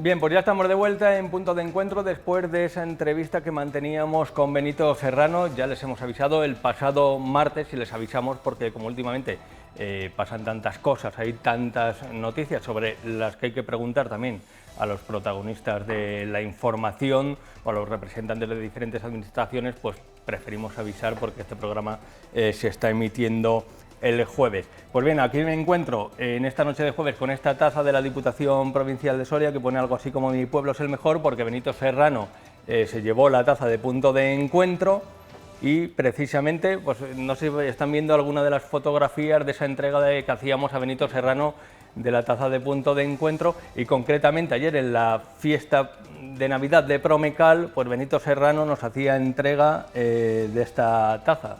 Bien, pues ya estamos de vuelta en Punto de Encuentro después de esa entrevista que manteníamos con Benito Serrano. Ya les hemos avisado el pasado martes y les avisamos porque como últimamente pasan tantas cosas, hay tantas noticias sobre las que hay que preguntar también a los protagonistas de la información o a los representantes de diferentes administraciones, pues preferimos avisar porque este programa se está emitiendo el jueves. Pues bien, aquí me encuentro en esta noche de jueves con esta taza de la Diputación Provincial de Soria que pone algo así como "Mi pueblo es el mejor", porque Benito Serrano se llevó la taza de Punto de Encuentro y precisamente, pues no sé si están viendo alguna de las fotografías de esa entrega que hacíamos a Benito Serrano de la taza de Punto de Encuentro, y concretamente ayer en la fiesta de Navidad de Promecal, pues Benito Serrano nos hacía entrega de esta taza.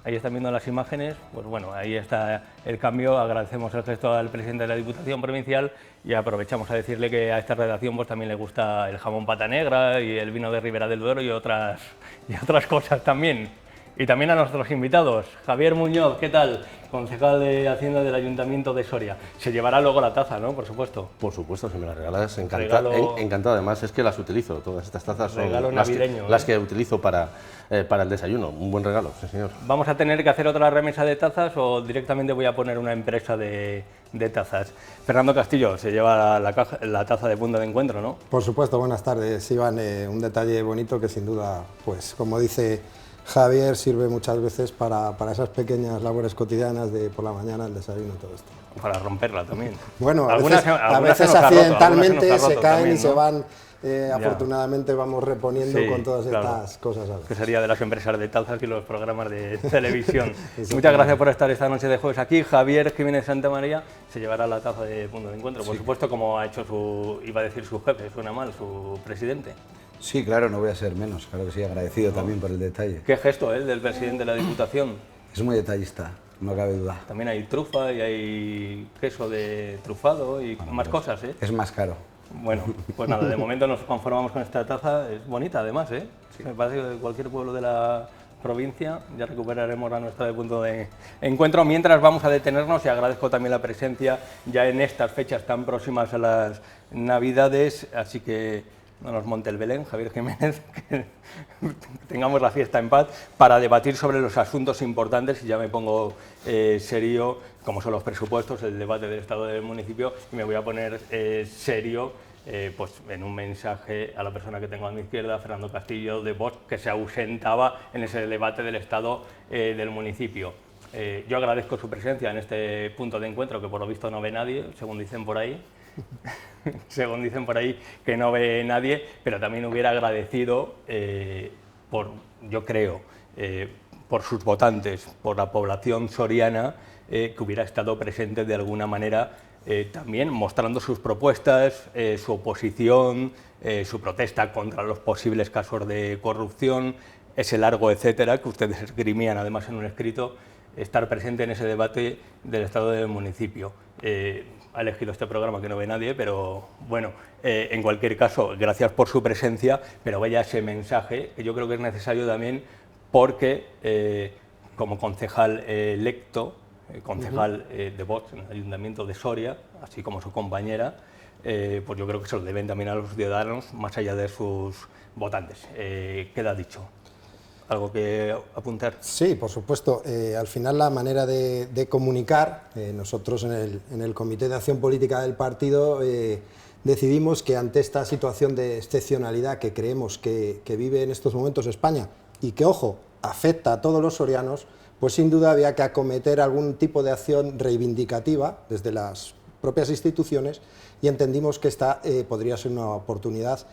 Ahí están viendo las imágenes, pues bueno, ahí está el cambio. Agradecemos el gesto al presidente de la Diputación Provincial y aprovechamos a decirle que a esta redacción pues también le gusta el jamón pata negra y el vino de Ribera del Duero y otras cosas también. Y también a nuestros invitados. Javier Muñoz, ¿qué tal? Concejal de Hacienda del Ayuntamiento de Soria. Se llevará luego la taza, ¿no? Por supuesto. Por supuesto, si me las regalas, encantado. Además, es que las utilizo. Todas estas tazas son las que utilizo para el desayuno. Un buen regalo, sí, señor. ¿Vamos a tener que hacer otra remesa de tazas o directamente voy a poner una empresa de tazas? Fernando Castillo se lleva la taza de Punto de Encuentro, ¿no? Por supuesto, buenas tardes, Iván. Un detalle bonito que sin duda, pues como dice Javier, sirve muchas veces para esas pequeñas labores cotidianas de por la mañana, el desayuno y todo esto. Para romperla también. Bueno, a veces accidentalmente se caen también, ¿no? Y se van, afortunadamente vamos reponiendo con todas estas cosas. Que sería de las empresas de tazas y los programas de televisión. Muchas gracias por estar esta noche de jueves aquí. Javier Jiménez Santamaría se llevará la taza de Punto de Encuentro, por supuesto, como ha hecho su jefe, suena mal, su presidente. Sí, claro, no voy a ser menos, claro que sí, agradecido también por el detalle. Qué gesto del presidente de la Diputación. Es muy detallista, no cabe duda. También hay trufa y hay queso de trufado y más cosas, ¿eh? Es más caro. Bueno, pues nada, de momento nos conformamos con esta taza, es bonita además, ¿eh? Sí. Me parece que de cualquier pueblo de la provincia ya recuperaremos la nuestra de Punto de Encuentro. Mientras vamos a detenernos, y agradezco también la presencia ya en estas fechas tan próximas a las Navidades, así que no nos monte el Belén, Javier Jiménez, que tengamos la fiesta en paz para debatir sobre los asuntos importantes, y ya me pongo serio, como son los presupuestos, el debate del Estado del municipio, y me voy a poner serio pues en un mensaje a la persona que tengo a mi izquierda, Fernando Castillo, de Vox, que se ausentaba en ese debate del Estado del municipio. Yo agradezco su presencia en este Punto de Encuentro, que por lo visto no ve nadie, según dicen por ahí. Según dicen por ahí que no ve nadie, pero también hubiera agradecido yo creo, por sus votantes, por la población soriana, que hubiera estado presente de alguna manera, también mostrando sus propuestas, su oposición, su protesta contra los posibles casos de corrupción, ese largo etcétera que ustedes esgrimían además en un escrito, estar presente en ese debate del Estado del municipio. Ha elegido este programa que no ve nadie, pero bueno, en cualquier caso, gracias por su presencia, pero vaya ese mensaje que yo creo que es necesario también porque como concejal electo, concejal de Vox en el Ayuntamiento de Soria, así como su compañera, pues yo creo que se lo deben también a los ciudadanos, más allá de sus votantes. Queda dicho. ¿Algo que apuntar? Sí, por supuesto. Al final la manera de comunicar, nosotros en el Comité de Acción Política del partido decidimos que ante esta situación de excepcionalidad que creemos que vive en estos momentos España y que, ojo, afecta a todos los sorianos, pues sin duda había que acometer algún tipo de acción reivindicativa desde las propias instituciones, y entendimos que esta podría ser una oportunidad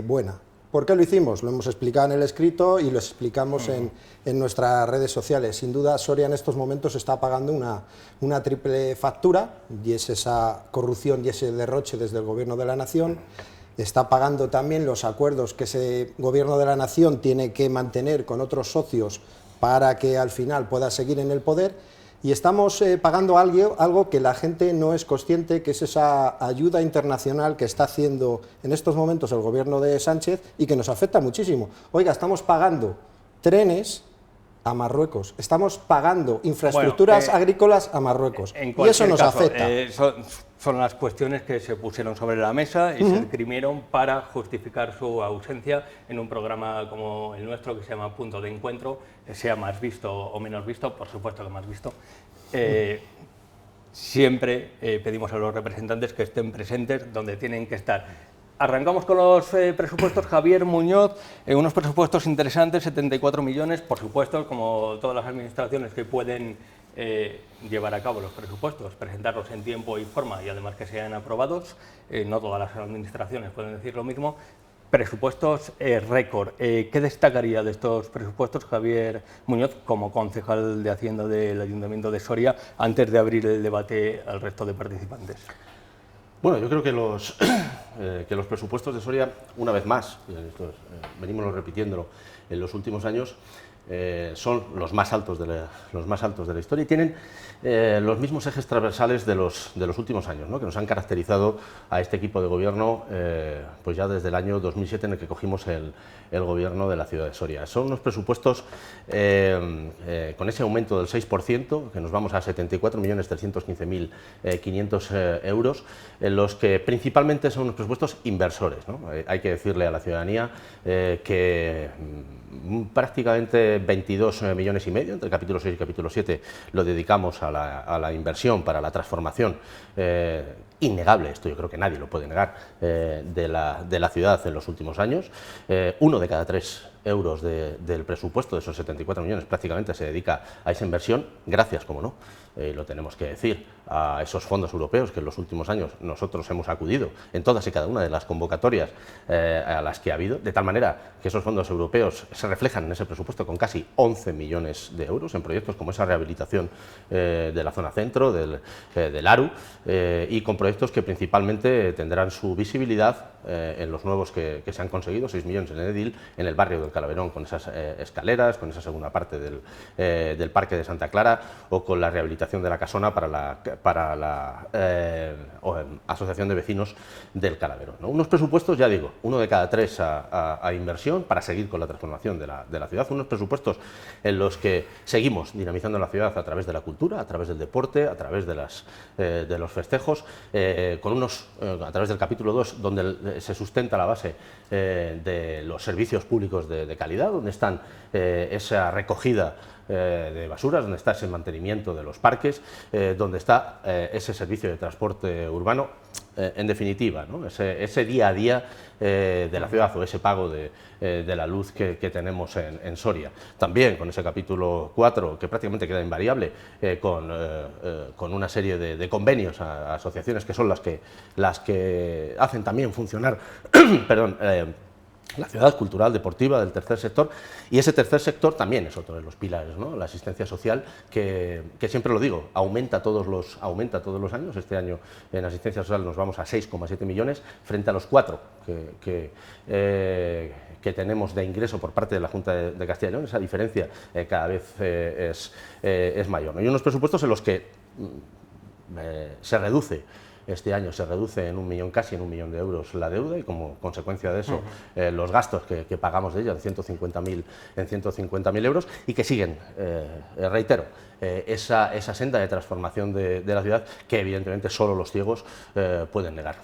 buena. ¿Por qué lo hicimos? Lo hemos explicado en el escrito y lo explicamos en nuestras redes sociales. Sin duda, Soria en estos momentos está pagando una triple factura, y es esa corrupción y ese derroche desde el Gobierno de la Nación. Está pagando también los acuerdos que ese Gobierno de la Nación tiene que mantener con otros socios para que al final pueda seguir en el poder. Y estamos pagando algo que la gente no es consciente, que es esa ayuda internacional que está haciendo en estos momentos el gobierno de Sánchez y que nos afecta muchísimo. Oiga, estamos pagando trenes a Marruecos, estamos pagando infraestructuras agrícolas a Marruecos y eso nos afecta. Son las cuestiones que se pusieron sobre la mesa y se esgrimieron para justificar su ausencia en un programa como el nuestro, que se llama Punto de Encuentro, sea más visto o menos visto, por supuesto que más visto. Siempre pedimos a los representantes que estén presentes donde tienen que estar. Arrancamos con los presupuestos, Javier Muñoz, unos presupuestos interesantes, 74 millones, por supuesto, como todas las administraciones que pueden llevar a cabo los presupuestos, presentarlos en tiempo y forma y además que sean aprobados, no todas las administraciones pueden decir lo mismo. Presupuestos récord. ¿Qué destacaría de estos presupuestos, Javier Muñoz, como concejal de Hacienda del Ayuntamiento de Soria, antes de abrir el debate al resto de participantes? Bueno, yo creo que los presupuestos de Soria, una vez más, venimos repitiéndolo en los últimos años, son los más altos de la historia y tienen los mismos ejes transversales de los últimos años, ¿no?, que nos han caracterizado a este equipo de gobierno pues ya desde el año 2007 en el que cogimos el gobierno de la ciudad de Soria. Son unos presupuestos con ese aumento del 6%, que nos vamos a 74.315.500 euros, en los que principalmente son unos presupuestos inversores, ¿no? Hay que decirle a la ciudadanía que prácticamente 22 millones y medio, entre el capítulo 6 y el capítulo 7, lo dedicamos a la inversión para la transformación innegable, esto yo creo que nadie lo puede negar, de la ciudad en los últimos años. 1 de cada 3 euros del presupuesto de esos 74 millones prácticamente se dedica a esa inversión, gracias, como no, lo tenemos que decir, a esos fondos europeos que en los últimos años nosotros hemos acudido en todas y cada una de las convocatorias a las que ha habido, de tal manera que esos fondos europeos se reflejan en ese presupuesto con casi 11 millones de euros en proyectos como esa rehabilitación de la zona centro, del ARU, y con proyectos que principalmente tendrán su visibilidad en los nuevos que se han conseguido, 6 millones en el Edil, en el barrio del Calaverón, con esas escaleras, con esa segunda parte del Parque de Santa Clara, o con la rehabilitación de la casona para la Asociación de Vecinos del Calaverón, ¿no? Unos presupuestos, ya digo, 1 de cada 3 a inversión para seguir con la transformación de la ciudad, unos presupuestos en los que seguimos dinamizando la ciudad a través de la cultura, a través del deporte, a través de los festejos, a través del capítulo 2, donde se sustenta la base de los servicios públicos de calidad, donde están esa recogida de basuras, donde está ese mantenimiento de los parques, donde está ese servicio de transporte urbano, en definitiva, ¿no?, ese día a día de la ciudad, o ese pago de la luz que tenemos en Soria. También con ese capítulo 4, que prácticamente queda invariable, con una serie de convenios a asociaciones que son las que hacen también funcionar perdón, la ciudad cultural, deportiva del tercer sector, y ese tercer sector también es otro de los pilares, ¿no?, la asistencia social, que siempre lo digo, aumenta todos los años. Este año en asistencia social nos vamos a 6,7 millones frente a los 4 que tenemos de ingreso por parte de la Junta de Castilla y León. Esa diferencia cada vez es mayor, ¿no? Y unos presupuestos en los que se reduce. Este año se reduce casi en 1 millón de euros la deuda, y como consecuencia de eso los gastos que pagamos de ella, de 150.000 euros, y que siguen, reitero, esa senda de transformación de la ciudad que evidentemente solo los ciegos pueden negar.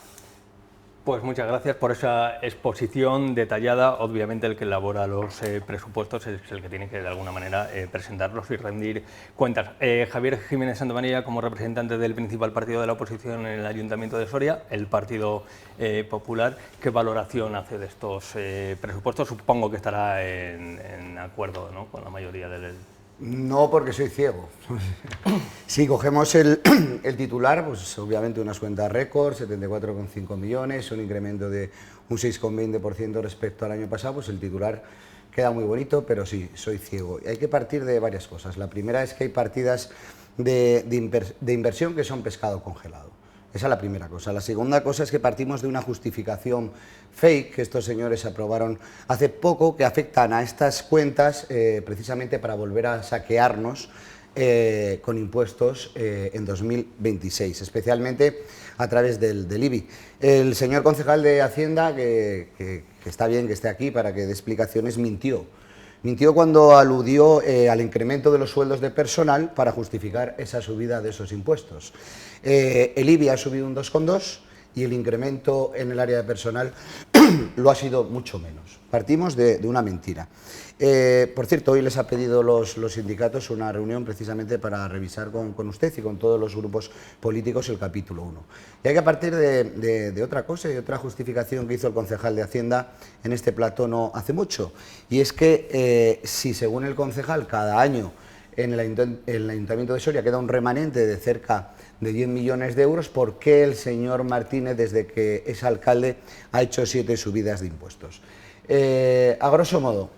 Pues muchas gracias por esa exposición detallada. Obviamente el que elabora los presupuestos es el que tiene que de alguna manera presentarlos y rendir cuentas. Javier Jiménez Santamaría, como representante del principal partido de la oposición en el Ayuntamiento de Soria, el Partido Popular, ¿qué valoración hace de estos presupuestos? Supongo que estará en acuerdo, ¿no?, con la mayoría del... No, porque soy ciego. Si cogemos el titular, pues obviamente unas cuentas récord, 74,5 millones, un incremento de un 6,20% respecto al año pasado, pues el titular queda muy bonito, pero sí, soy ciego. Y hay que partir de varias cosas. La primera es que hay partidas de inversión que son pescado congelado. Esa es la primera cosa. La segunda cosa es que partimos de una justificación fake que estos señores aprobaron hace poco, que afectan a estas cuentas precisamente para volver a saquearnos con impuestos en 2026, especialmente a través del IBI. El señor concejal de Hacienda, que está bien que esté aquí para que dé explicaciones, mintió Mintió cuando aludió al incremento de los sueldos de personal para justificar esa subida de esos impuestos. El IBI ha subido un 2,2 y el incremento en el área de personal lo ha sido mucho menos. Partimos de una mentira. Por cierto, hoy les ha pedido los sindicatos una reunión precisamente para revisar con usted y con todos los grupos políticos el capítulo 1. Y hay que partir de otra cosa y otra justificación que hizo el concejal de Hacienda en este plató no hace mucho. Y es que si según el concejal cada año en el Ayuntamiento de Soria queda un remanente de cerca de 10 millones de euros, ¿por qué el señor Martínez, desde que es alcalde, ha hecho 7 subidas de impuestos? A grosso modo,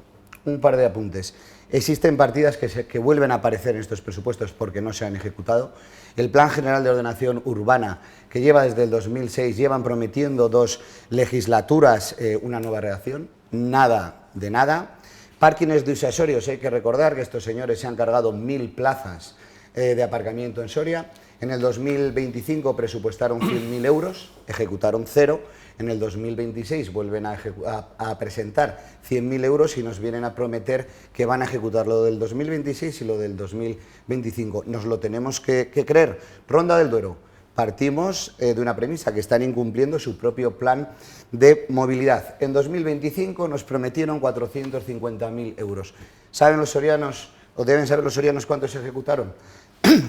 un par de apuntes. Existen partidas que vuelven a aparecer en estos presupuestos porque no se han ejecutado. El Plan General de Ordenación Urbana, que lleva desde el 2006, llevan prometiendo 2 legislaturas una nueva redacción. Nada de nada. Parkings de usasorios, hay que recordar que estos señores se han cargado 1000 plazas de aparcamiento en Soria. En el 2025 presupuestaron 100.000 euros, ejecutaron 0. En el 2026 vuelven a presentar 100.000 euros y nos vienen a prometer que van a ejecutar lo del 2026 y lo del 2025. Nos lo tenemos que creer. Ronda del Duero. Partimos de una premisa, que están incumpliendo su propio plan de movilidad. En 2025 nos prometieron 450.000 euros. ¿Saben los sorianos, o deben saber los sorianos, cuántos se ejecutaron?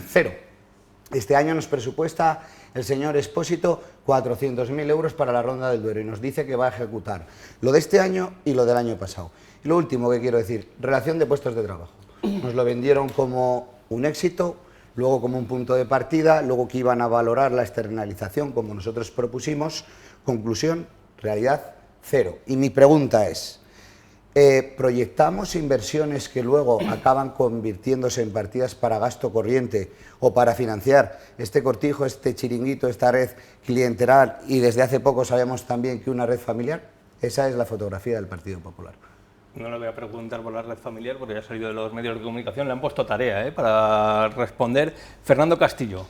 0. Este año nos presupuesta el señor Expósito 400.000 euros para la Ronda del Duero y nos dice que va a ejecutar lo de este año y lo del año pasado. Y lo último que quiero decir, relación de puestos de trabajo. Nos lo vendieron como un éxito, luego como un punto de partida, luego que iban a valorar la externalización como nosotros propusimos. Conclusión, realidad, 0. Y mi pregunta es, ¿proyectamos inversiones que luego acaban convirtiéndose en partidas para gasto corriente o para financiar este cortijo, este chiringuito, esta red clientelar, y desde hace poco sabemos también que una red familiar? Esa es la fotografía del Partido Popular. No le voy a preguntar por la red familiar porque ya ha salido de los medios de comunicación, le han puesto tarea para responder. Fernando Castillo.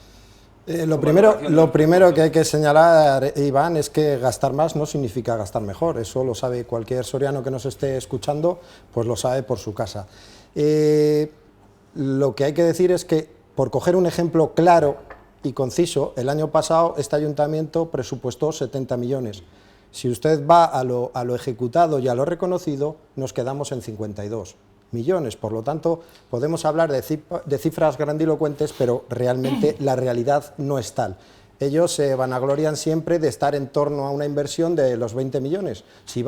Lo primero que hay que señalar, Iván, es que gastar más no significa gastar mejor. Eso lo sabe cualquier soriano que nos esté escuchando, pues lo sabe por su casa. Lo que hay que decir es que, por coger un ejemplo claro y conciso, el año pasado este ayuntamiento presupuestó 70 millones. Si usted va a lo ejecutado y a lo reconocido, nos quedamos en 52 millones. Por lo tanto, podemos hablar de cifras grandilocuentes, pero realmente la realidad no es tal. Ellos se vanaglorian siempre de estar en torno a una inversión de los 20 millones. Si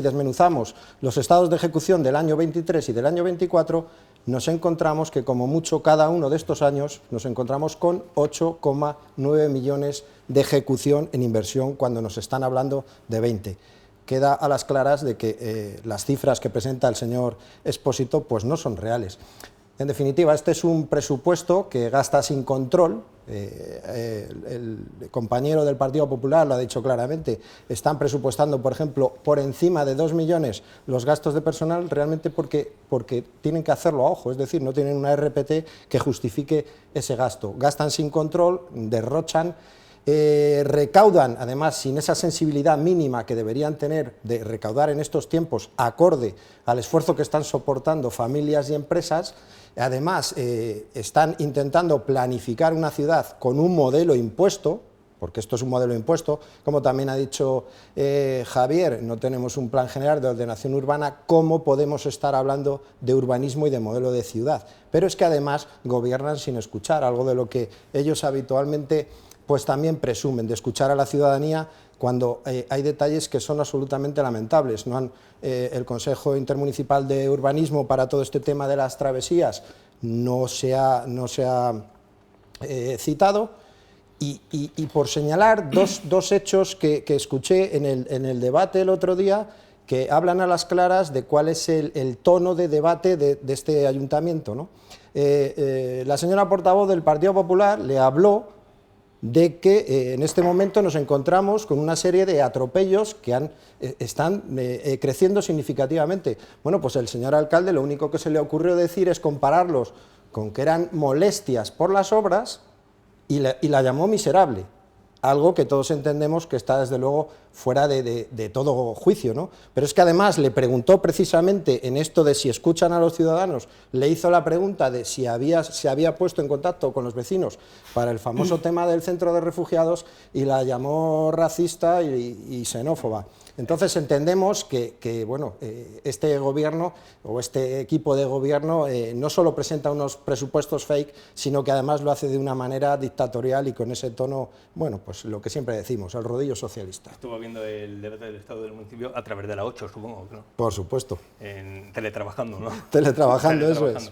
desmenuzamos los estados de ejecución del año 23 y del año 24, nos encontramos que, como mucho, cada uno de estos años nos encontramos con 8,9 millones de ejecución en inversión, cuando nos están hablando de 20. Queda a las claras de que las cifras que presenta el señor Expósito pues no son reales. En definitiva, este es un presupuesto que gasta sin control. El compañero del Partido Popular lo ha dicho claramente. Están presupuestando, por ejemplo, por encima de 2 millones los gastos de personal, realmente porque tienen que hacerlo a ojo, es decir, no tienen una RPT que justifique ese gasto. Gastan sin control, derrochan. Recaudan, además, sin esa sensibilidad mínima que deberían tener de recaudar en estos tiempos, acorde al esfuerzo que están soportando familias y empresas. Además, están intentando planificar una ciudad con un modelo impuesto, porque esto es un modelo impuesto, como también ha dicho Javier, no tenemos un plan general de ordenación urbana. ¿Cómo podemos estar hablando de urbanismo y de modelo de ciudad? Pero es que además gobiernan sin escuchar, algo de lo que ellos habitualmente pues también presumen, de escuchar a la ciudadanía, cuando hay detalles que son absolutamente lamentables. El Consejo Intermunicipal de Urbanismo para todo este tema de las travesías no se ha citado. Y por señalar dos hechos que escuché en el debate el otro día, que hablan a las claras de cuál es el tono de debate de este ayuntamiento, ¿no? La señora portavoz del Partido Popular le habló de que en este momento nos encontramos con una serie de atropellos que están creciendo significativamente. Bueno, pues el señor alcalde lo único que se le ocurrió decir es compararlos con que eran molestias por las obras y la llamó miserable, algo que todos entendemos que está desde luego fuera de todo juicio, ¿no? Pero es que además le preguntó precisamente en esto de si escuchan a los ciudadanos, le hizo la pregunta de si se había puesto en contacto con los vecinos para el famoso tema del centro de refugiados y la llamó racista y xenófoba. Entonces entendemos que bueno, este gobierno o este equipo de gobierno no solo presenta unos presupuestos fake, sino que además lo hace de una manera dictatorial y con ese tono, bueno, pues lo que siempre decimos, el rodillo socialista. Estuvo viendo el debate del Estado del Municipio a través de la 8, supongo, ¿no? Por supuesto. Teletrabajando, ¿no? Teletrabajando, eso es.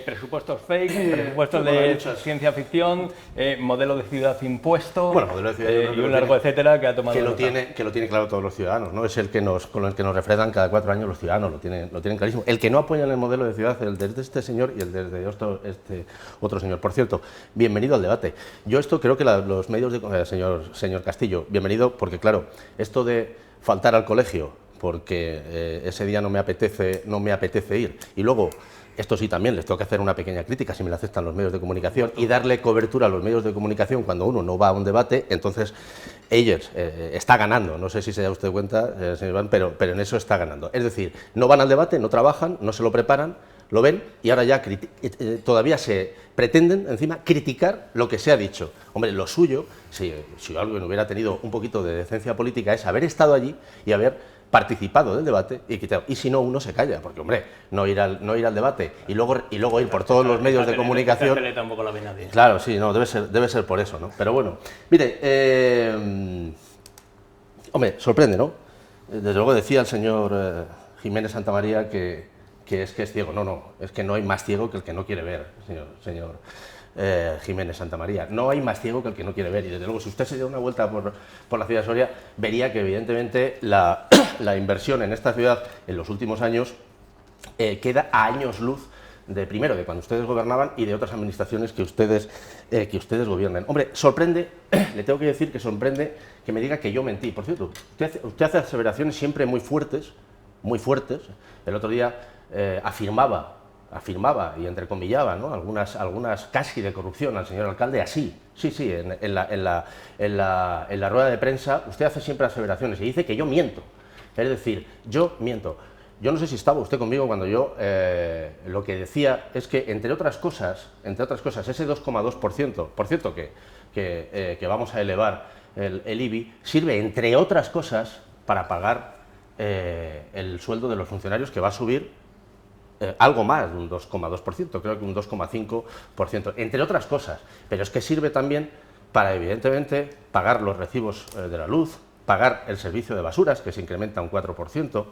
Presupuestos fake, presupuestos de ciencia ficción, modelo de ciudad impuesto, bueno, modelo de ciudad y un largo etcétera que ha tomado que lo tiene claro todos los ciudadanos, ¿no? Es el que con el que nos refrendan cada 4 años los ciudadanos, lo tienen clarísimo. El que no apoya el modelo de ciudad, el de este señor y el de este otro señor. Por cierto, bienvenido al debate. Yo esto creo que los medios de... señor Castillo, bienvenido, porque claro, esto de faltar al colegio porque ese día no me apetece ir, y luego... Esto sí, también les tengo que hacer una pequeña crítica, si me la aceptan los medios de comunicación, y darle cobertura a los medios de comunicación cuando uno no va a un debate. Entonces, ellos está ganando, no sé si se da usted cuenta, señor Iván, pero en eso está ganando. Es decir, no van al debate, no trabajan, no se lo preparan, lo ven y ahora ya todavía se pretenden, encima, criticar lo que se ha dicho. Hombre, lo suyo, si alguien hubiera tenido un poquito de decencia política, es haber estado allí y haber participado del debate y si no, uno se calla, porque hombre, no ir al debate y luego ir por todos los medios de comunicación. Tampoco la ve nadie. Claro, sí, no, debe ser por eso, ¿no? Pero bueno, mire, hombre, sorprende, ¿no? Desde luego decía el señor Jiménez Santamaría que es ciego. No, es que no hay más ciego que el que no quiere ver, señor Jiménez Santamaría. No hay más ciego que el que no quiere ver, y desde luego si usted se dio una vuelta por la ciudad de Soria, vería que evidentemente la inversión en esta ciudad en los últimos años queda a años luz de cuando ustedes gobernaban y de otras administraciones que ustedes gobiernan. Hombre, sorprende, le tengo que decir que sorprende que me diga que yo mentí. Por cierto, usted hace aseveraciones siempre muy fuertes. El otro día afirmaba y entrecomillaba, ¿no? algunas casi de corrupción al señor alcalde, así, sí, en la rueda de prensa usted hace siempre aseveraciones y dice que yo miento, es decir, yo miento. Yo no sé si estaba usted conmigo cuando yo lo que decía es que, entre otras cosas, ese 2,2%, por cierto que vamos a elevar el IBI, sirve, entre otras cosas, para pagar el sueldo de los funcionarios, que va a subir algo más de un 2,2%, creo que un 2,5%, entre otras cosas. Pero es que sirve también para, evidentemente, pagar los recibos de la luz, pagar el servicio de basuras, que se incrementa un 4%,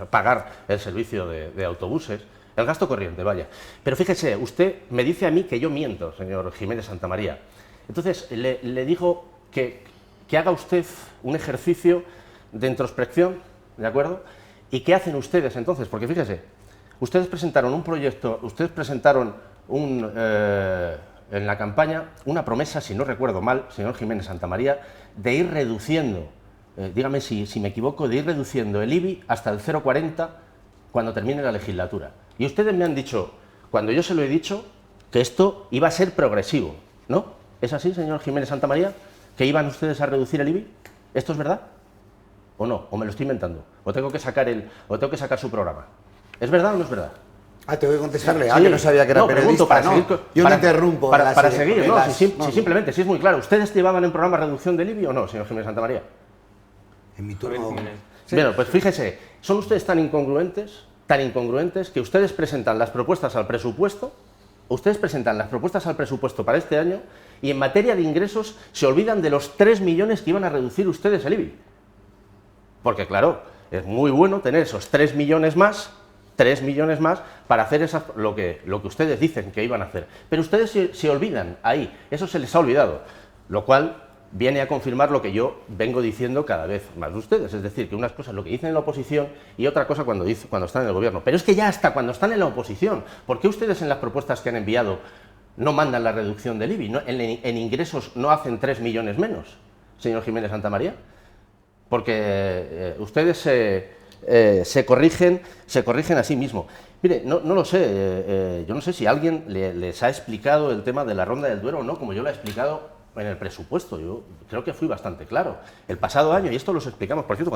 pagar el servicio de autobuses, el gasto corriente, vaya. Pero fíjese, usted me dice a mí que yo miento, señor Jiménez Santamaría. Entonces, le digo que haga usted un ejercicio de introspección, ¿de acuerdo? ¿Y qué hacen ustedes entonces? Porque fíjese, ustedes presentaron un proyecto, en la campaña una promesa, si no recuerdo mal, señor Jiménez Santamaría, de ir reduciendo, dígame si me equivoco, de ir reduciendo el IBI hasta el 0,40 cuando termine la legislatura. Y ustedes me han dicho, cuando yo se lo he dicho, que esto iba a ser progresivo, ¿no? ¿Es así, señor Jiménez Santamaría? ¿Que iban ustedes a reducir el IBI? ¿Esto es verdad? ¿O no? ¿O me lo estoy inventando? ¿O tengo que sacar su programa? ¿Es verdad o no es verdad? Tengo que contestarle. Sí. Que no sabía que era periodista. Para seguir, yo no interrumpo. Para seguir, no, simplemente, si es muy claro. ¿Ustedes llevaban en programa reducción del IBI o no, señor Jiménez Santamaría? En mi turno. Sí. Bueno, pues fíjese, son ustedes tan incongruentes, que ustedes presentan las propuestas al presupuesto, para este año, y en materia de ingresos se olvidan de los 3 millones que iban a reducir ustedes el IBI. Porque claro, es muy bueno tener esos 3 millones más para hacer lo que ustedes dicen que iban a hacer. Pero ustedes se olvidan ahí, eso se les ha olvidado, lo cual viene a confirmar lo que yo vengo diciendo cada vez más de ustedes, es decir, que unas cosas lo que dicen en la oposición y otra cosa cuando están en el gobierno. Pero es que ya hasta cuando están en la oposición, ¿por qué ustedes en las propuestas que han enviado no mandan la reducción del IBI? En ingresos no hacen 3 millones menos, señor Jiménez Santamaría, porque ustedes se corrigen a sí mismos. Mire, no lo sé, yo no sé si alguien les ha explicado el tema de la Ronda del Duero o no, como yo lo he explicado en el presupuesto, yo creo que fui bastante claro. El pasado año, y esto los explicamos, por cierto,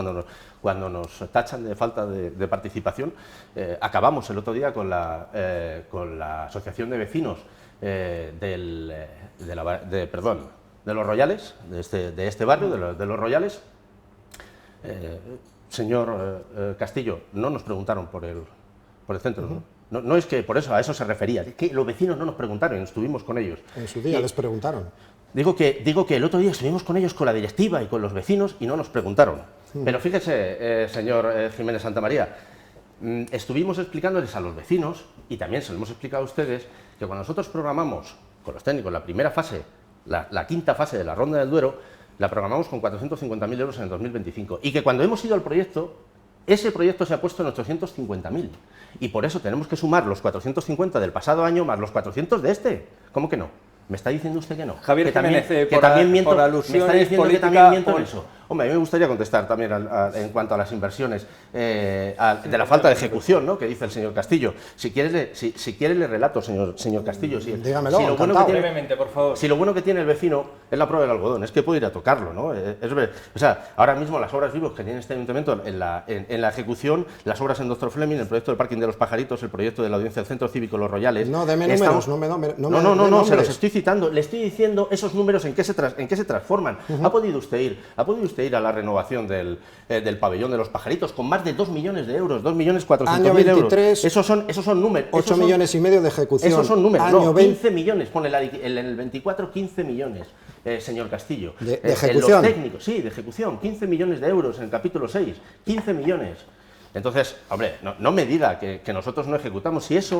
cuando nos tachan de falta de participación, acabamos el otro día con la Asociación de Vecinos de los Royales, de este barrio, de los Royales. Señor Castillo, no nos preguntaron por el centro, ¿no? No es que por eso, a eso se refería, es que los vecinos no nos preguntaron, estuvimos con ellos. En su día les preguntaron. Digo que el otro día estuvimos con ellos, con la directiva y con los vecinos, y no nos preguntaron. Pero fíjese, señor Jiménez Santamaría, estuvimos explicándoles a los vecinos, y también se lo hemos explicado a ustedes, que cuando nosotros programamos con los técnicos la primera fase, la quinta fase de la Ronda del Duero, la programamos con 450.000 euros en el 2025, y que cuando hemos ido al proyecto, ese proyecto se ha puesto en 850.000, y por eso tenemos que sumar los 450 del pasado año más los 400 de este. ¿Cómo que no? ¿Me está diciendo usted que no? Javier que también, Jiménez, que también miento, por alusiones me está diciendo política, que también miento en eso. Hombre, a mí me gustaría contestar también en cuanto a las inversiones, de la falta de ejecución, ¿no?, que dice el señor Castillo. Si quiere le relato, señor Castillo. Dígamelo, si lo bueno que tiene, brevemente, por favor. Si lo bueno que tiene el vecino es la prueba del algodón, es que puede ir a tocarlo, ¿no? O sea, ahora mismo las obras vivos que tiene este ayuntamiento en la ejecución, las obras en Dr. Fleming, el proyecto del Parking de los Pajaritos, el proyecto de la audiencia del Centro Cívico Los Royales. No, deme números, no, se los estoy citando, le estoy diciendo esos números en qué se transforman. ¿Ha podido usted ir a la renovación del pabellón de los Pajaritos con más de 2 millones de euros, 2.400.000 euros? Esos son números. 8 millones y medio de ejecución. Esos son números. Año 15 millones, pone en el 24 15 millones, señor Castillo. ¿De ejecución? Los técnicos, sí, de ejecución, 15 millones de euros en el capítulo 6, 15 millones. Entonces, hombre, no me diga que nosotros no ejecutamos, si es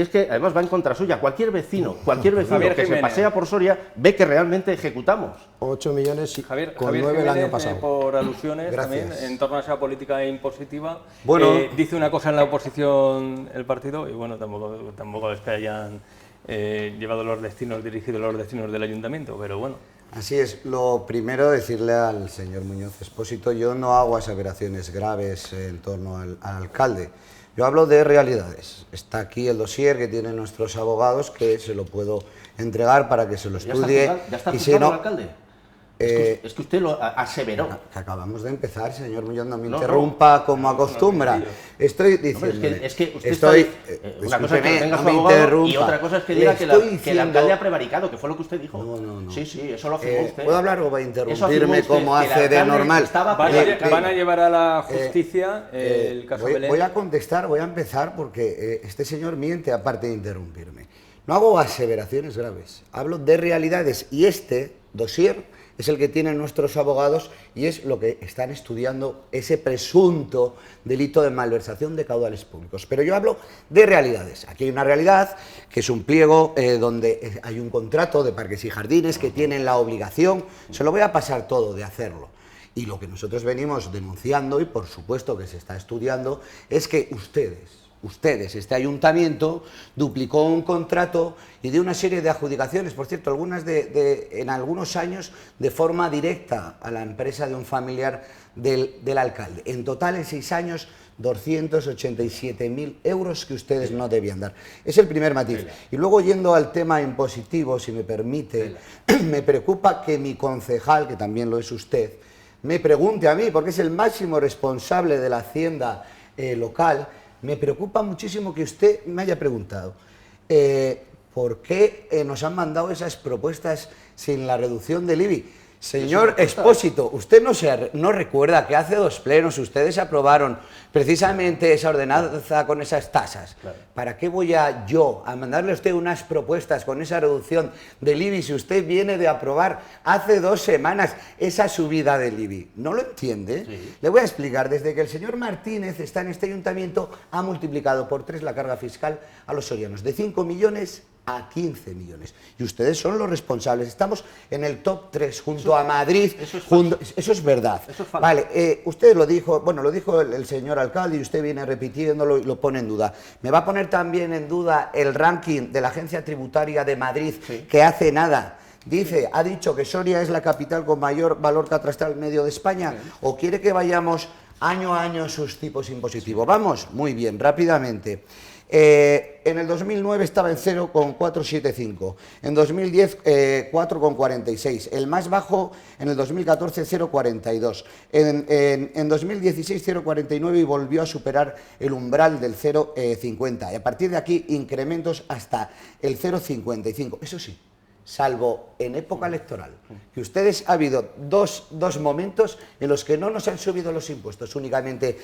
que además va en contra suya. Cualquier vecino que se pasea por Soria ve que realmente ejecutamos. 8 millones y Javier 9 el Jiménez, año pasado. Por alusiones Gracias. también en torno a esa política impositiva. Bueno, dice una cosa en la oposición el partido y bueno, tampoco es que hayan llevado dirigido los destinos del ayuntamiento, pero bueno. Así es. Lo primero, decirle al señor Muñoz Expósito, yo no hago aseveraciones graves en torno al alcalde. Yo hablo de realidades. Está aquí el dossier que tienen nuestros abogados, que se lo puedo entregar para que se lo estudie. ¿Ya está y juzgado si no, el alcalde? Es que usted lo aseveró. que acabamos de empezar, señor Muñoz, no me interrumpa como acostumbra. Estoy diciendo. Es que usted una cosa es que tenga su abogado y otra cosa es que diga que el alcalde ha prevaricado, que fue lo que usted dijo. No. Sí, eso lo afirmó usted. ¿Puedo hablar o va a interrumpirme como hace de normal? Van a llevar a la justicia el caso Belén. Voy a contestar, voy a empezar porque este señor miente aparte de interrumpirme. No hago aseveraciones graves, hablo de realidades y este dossier es el que tienen nuestros abogados y es lo que están estudiando, ese presunto delito de malversación de caudales públicos. Pero yo hablo de realidades. Aquí hay una realidad que es un pliego donde hay un contrato de parques y jardines que tienen la obligación, se lo voy a pasar todo, de hacerlo. Y lo que nosotros venimos denunciando, y por supuesto que se está estudiando, es que ustedes, este ayuntamiento, duplicó un contrato y dio una serie de adjudicaciones, por cierto, algunas en algunos años de forma directa a la empresa de un familiar del alcalde. En total, en 6 años, 287.000 euros que ustedes no debían dar. Es el primer matiz. Y luego, yendo al tema impositivo, si me permite, me preocupa que mi concejal, que también lo es usted, me pregunte a mí, porque es el máximo responsable de la hacienda local. Me preocupa muchísimo que usted me haya preguntado por qué nos han mandado esas propuestas sin la reducción del IBI. Señor Expósito, ¿usted no recuerda que hace 2 plenos ustedes aprobaron precisamente esa ordenanza con esas tasas? Claro. ¿Para qué voy yo a mandarle a usted unas propuestas con esa reducción del IBI si usted viene de aprobar hace 2 semanas esa subida del IBI? ¿No lo entiende? Sí. Le voy a explicar. Desde que el señor Martínez está en este ayuntamiento, ha multiplicado por 3 la carga fiscal a los sorianos, de 5 millones a 15 millones. Y ustedes son los responsables. Estamos en el top 3 junto a Madrid. Eso es verdad. Eso es falso. Vale, usted lo dijo, bueno, lo dijo el señor alcalde y usted viene repitiéndolo y lo pone en duda. Me va a poner también en duda el ranking de la Agencia Tributaria de Madrid, sí, que hace nada ha dicho que Soria es la capital con mayor valor catastral medio de España, sí, o quiere que vayamos año a año sus tipos impositivos. Vamos, muy bien, rápidamente. En el 2009 estaba en 0,475, en 2010 4,46, el más bajo en el 2014 0,42, en 2016 0,49 y volvió a superar el umbral del 0,50 y a partir de aquí incrementos hasta el 0,55, eso sí, salvo en época electoral, que ustedes ha habido dos momentos en los que no nos han subido los impuestos únicamente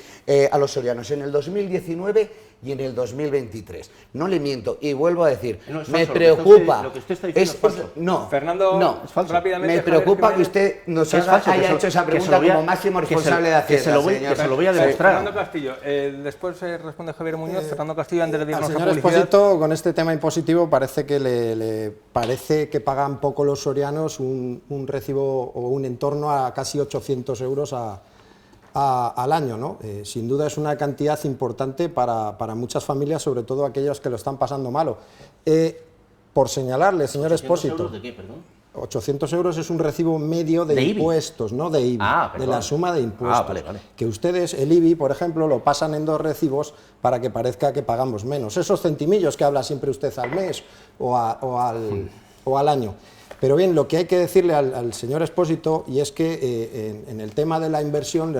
a los sorianos, en el 2019 y en el 2023. No le miento y vuelvo a decir, No, es me falso, preocupa. lo que usted está diciendo es falso. No, Fernando, no, es falso. rápidamente. me preocupa que usted nos haya hecho esa pregunta como máximo responsable de Hacienda, que se lo voy a demostrar. Fernando Castillo, después responde Javier Muñoz. Fernando Castillo, antes de Al irnos a señor publicidad. Expósito, con este tema impositivo, parece que le parece que pagan poco los sorianos un recibo o un entorno a casi 800 euros al año, ¿no? Sin duda es una cantidad importante para muchas familias, sobre todo aquellas que lo están pasando malo. Por señalarle, señor Expósito, ¿De qué, perdón? 800 euros es un recibo medio de IBI. impuestos, no de IBI, de la suma de impuestos. Vale, vale. Que ustedes, el IBI, por ejemplo, lo pasan en 2 recibos para que parezca que pagamos menos. Esos centimillos que habla siempre usted al mes o al año. Pero bien, lo que hay que decirle al señor Expósito, y es que en el tema de la inversión,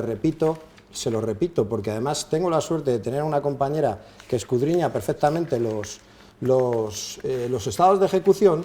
se lo repito, porque además tengo la suerte de tener una compañera que escudriña perfectamente los estados de ejecución,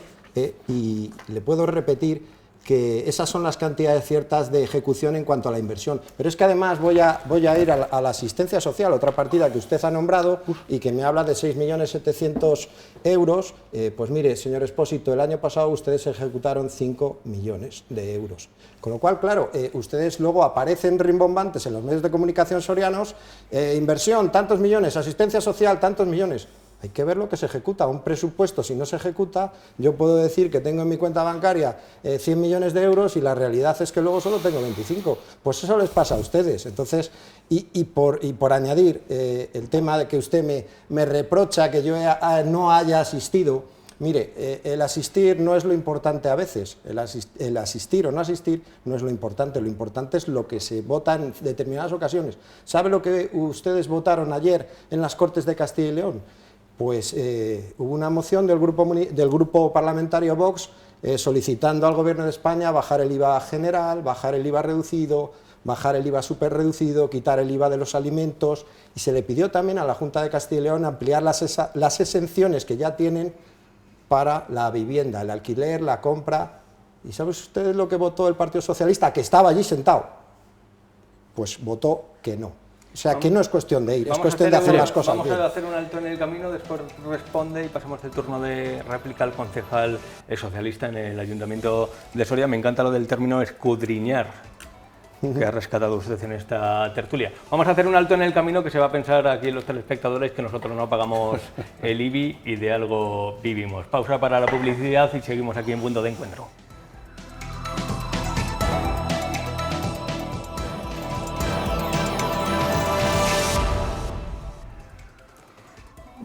y le puedo repetir que esas son las cantidades ciertas de ejecución en cuanto a la inversión. Pero es que además voy a ir a la asistencia social, otra partida que usted ha nombrado y que me habla de 6.700.000 euros. Pues mire, señor Expósito, el año pasado ustedes ejecutaron 5 millones de euros. Con lo cual, claro, ustedes luego aparecen rimbombantes en los medios de comunicación sorianos, inversión, tantos millones, asistencia social, tantos millones. Hay que ver lo que se ejecuta. Un presupuesto, si no se ejecuta, yo puedo decir que tengo en mi cuenta bancaria 100 millones de euros y la realidad es que luego solo tengo 25. Pues eso les pasa a ustedes. Entonces, y por añadir el tema de que usted me reprocha que yo no haya asistido. Mire, el asistir no es lo importante a veces, el asistir o no asistir no es lo importante es lo que se vota en determinadas ocasiones. ¿Sabe lo que ustedes votaron ayer en las Cortes de Castilla y León? Pues hubo una moción del grupo parlamentario Vox solicitando al Gobierno de España bajar el IVA general, bajar el IVA reducido, bajar el IVA superreducido, quitar el IVA de los alimentos, y se le pidió también a la Junta de Castilla y León ampliar las exenciones que ya tienen para la vivienda, el alquiler, la compra. ¿Y saben ustedes lo que votó el Partido Socialista, que estaba allí sentado? Pues votó que no. O sea, que no es cuestión de ir, es cuestión de hacer las cosas bien. Vamos a hacer un alto en el camino, después responde y pasamos el turno de réplica al concejal socialista en el Ayuntamiento de Soria. Me encanta lo del término escudriñar, que ha rescatado usted en esta tertulia. Vamos a hacer un alto en el camino, que se va a pensar aquí los telespectadores que nosotros no pagamos el IBI y de algo vivimos. Pausa para la publicidad y seguimos aquí en Punto de Encuentro.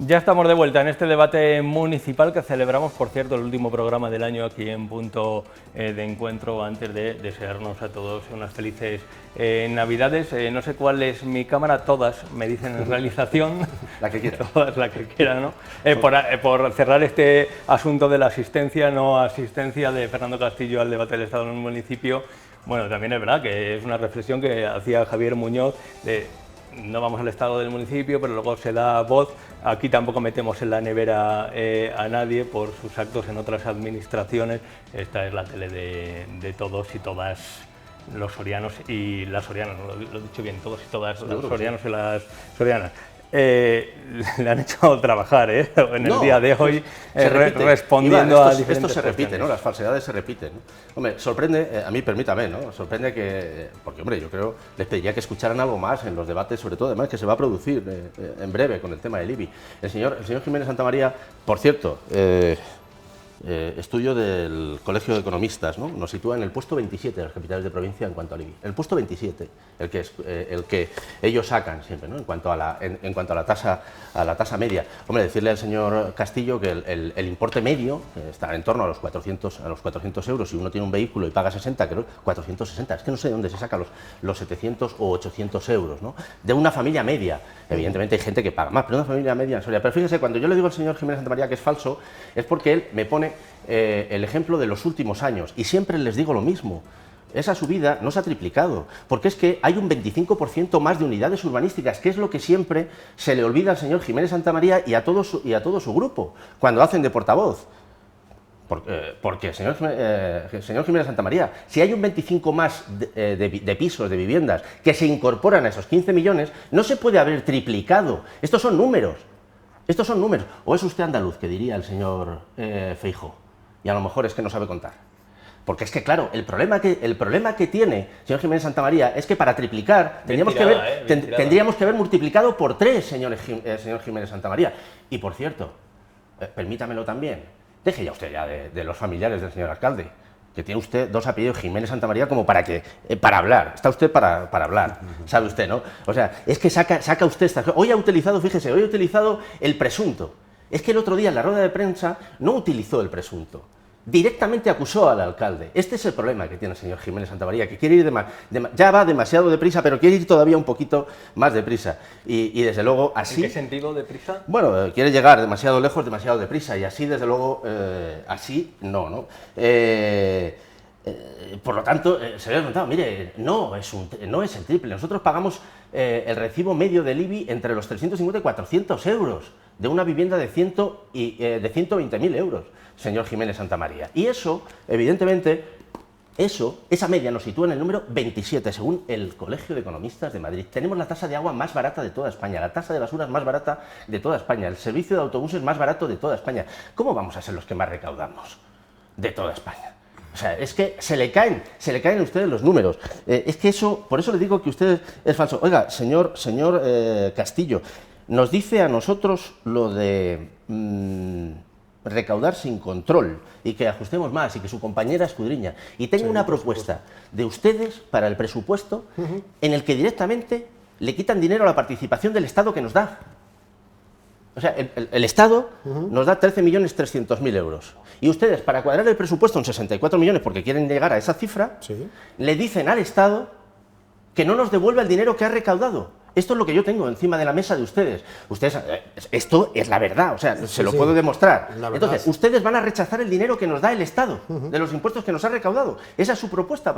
Ya estamos de vuelta en este debate municipal que celebramos, por cierto, el último programa del año aquí en Punto de Encuentro, antes de desearnos a todos unas felices Navidades. No sé cuál es mi cámara, todas, me dicen en realización. La que quiera. Todas, la que quiera, ¿no? Por cerrar este asunto de la asistencia, no asistencia de Fernando Castillo al debate del Estado en un municipio. Bueno, también es verdad que es una reflexión que hacía Javier Muñoz de no vamos al estado del municipio, pero luego se da voz. Aquí tampoco metemos en la nevera a nadie por sus actos en otras administraciones. Esta es la tele de todos y todas los sorianos y las sorianas, ¿no? Lo he dicho bien, todos y todas los sorianos y las sorianas. Le han hecho trabajar en el día de hoy respondiendo a diferentes Esto se repite, cuestiones. ¿no? Las falsedades se repiten, ¿no? Hombre, sorprende, a mí permítame, ¿no? Sorprende que, porque hombre, yo creo, les pediría que escucharan algo más en los debates, sobre todo además que se va a producir en breve con el tema del IBI. El señor Jiménez Santamaría, por cierto, estudio del Colegio de Economistas, ¿no? Nos sitúa en el puesto 27 de las capitales de provincia en cuanto al IBI. El puesto 27, el que ellos sacan siempre, ¿no? En cuanto a la tasa media. Hombre, decirle al señor Castillo que el importe medio está en torno a los 400 euros. Si uno tiene un vehículo y paga 60, creo 460. Es que no sé de dónde se sacan los 700 o 800 euros, ¿no? De una familia media. Evidentemente hay gente que paga más, pero una familia media en Soria. Pero fíjese, cuando yo le digo al señor Jiménez Santamaría que es falso, es porque él me pone el ejemplo de los últimos años, y siempre les digo lo mismo. Esa subida no se ha triplicado, porque es que hay un 25% más de unidades urbanísticas, que es lo que siempre se le olvida al señor Jiménez Santamaría y a todo su grupo, cuando hacen de portavoz. Porque señor Jiménez Santamaría, si hay un 25 más de pisos, de viviendas, que se incorporan a esos 15 millones, no se puede haber triplicado. Estos son números. Estos son números. ¿O es usted andaluz, que diría el señor Feijóo? Y a lo mejor es que no sabe contar. Porque es que, claro, el problema que tiene el señor Jiménez Santamaría es que para triplicar tendríamos que haber multiplicado por 3, señor Jiménez Santamaría. Y, por cierto, permítamelo también, deje ya usted de los familiares del señor alcalde, que tiene usted 2 apellidos Jiménez Santamaría como para hablar. Está usted para hablar, sabe usted, ¿no? O sea, es que saca usted estas cosas. Hoy ha utilizado, fíjese, el presunto. Es que el otro día en la rueda de prensa no utilizó el presunto. Directamente acusó al alcalde. Este es el problema que tiene el señor Jiménez Santamaría, que quiere ir ya va demasiado deprisa, pero quiere ir todavía un poquito más deprisa. Y desde luego así... ¿En qué sentido deprisa? Bueno, quiere llegar demasiado lejos, demasiado deprisa, y así desde luego, así no. Por lo tanto, se le ha preguntado, mire, no es el triple. Nosotros pagamos el recibo medio del IBI entre los 350 y 400 euros de una vivienda de 120.000 euros, señor Jiménez Santamaría. Y eso, evidentemente, esa media nos sitúa en el número 27, según el Colegio de Economistas de Madrid. Tenemos la tasa de agua más barata de toda España, la tasa de basuras más barata de toda España, el servicio de autobuses más barato de toda España. ¿Cómo vamos a ser los que más recaudamos de toda España? O sea, es que se le caen a ustedes los números. Es que eso, por eso le digo que usted es falso. Oiga, señor Castillo, nos dice a nosotros lo de recaudar sin control y que ajustemos más y que su compañera escudriña. Y tengo una propuesta de ustedes para el presupuesto en el que directamente le quitan dinero a la participación del Estado que nos da. O sea, el Estado nos da 13.300.000 euros. Y ustedes, para cuadrar el presupuesto en 64 millones, porque quieren llegar a esa cifra, le dicen al Estado que no nos devuelva el dinero que ha recaudado. Esto es lo que yo tengo encima de la mesa de ustedes. Esto es la verdad, o sea, se lo puedo demostrar. Entonces, ustedes van a rechazar el dinero que nos da el Estado, de los impuestos que nos ha recaudado. Esa es su propuesta.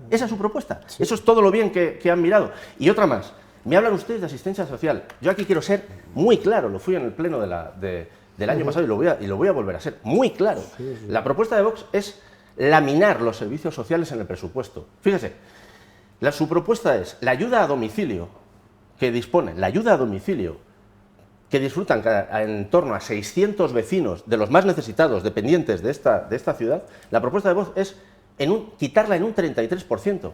Esa es su propuesta. Eso es todo lo bien que han mirado. Y otra más. Me hablan ustedes de asistencia social. Yo aquí quiero ser muy claro, lo fui en el pleno del año pasado y lo voy a volver a ser muy claro. La propuesta de Vox es laminar los servicios sociales en el presupuesto. Fíjese, su propuesta es la ayuda a domicilio que disponen, que disfrutan en torno a 600 vecinos de los más necesitados, dependientes de esta ciudad. La propuesta de Vox es quitarla en un 33%.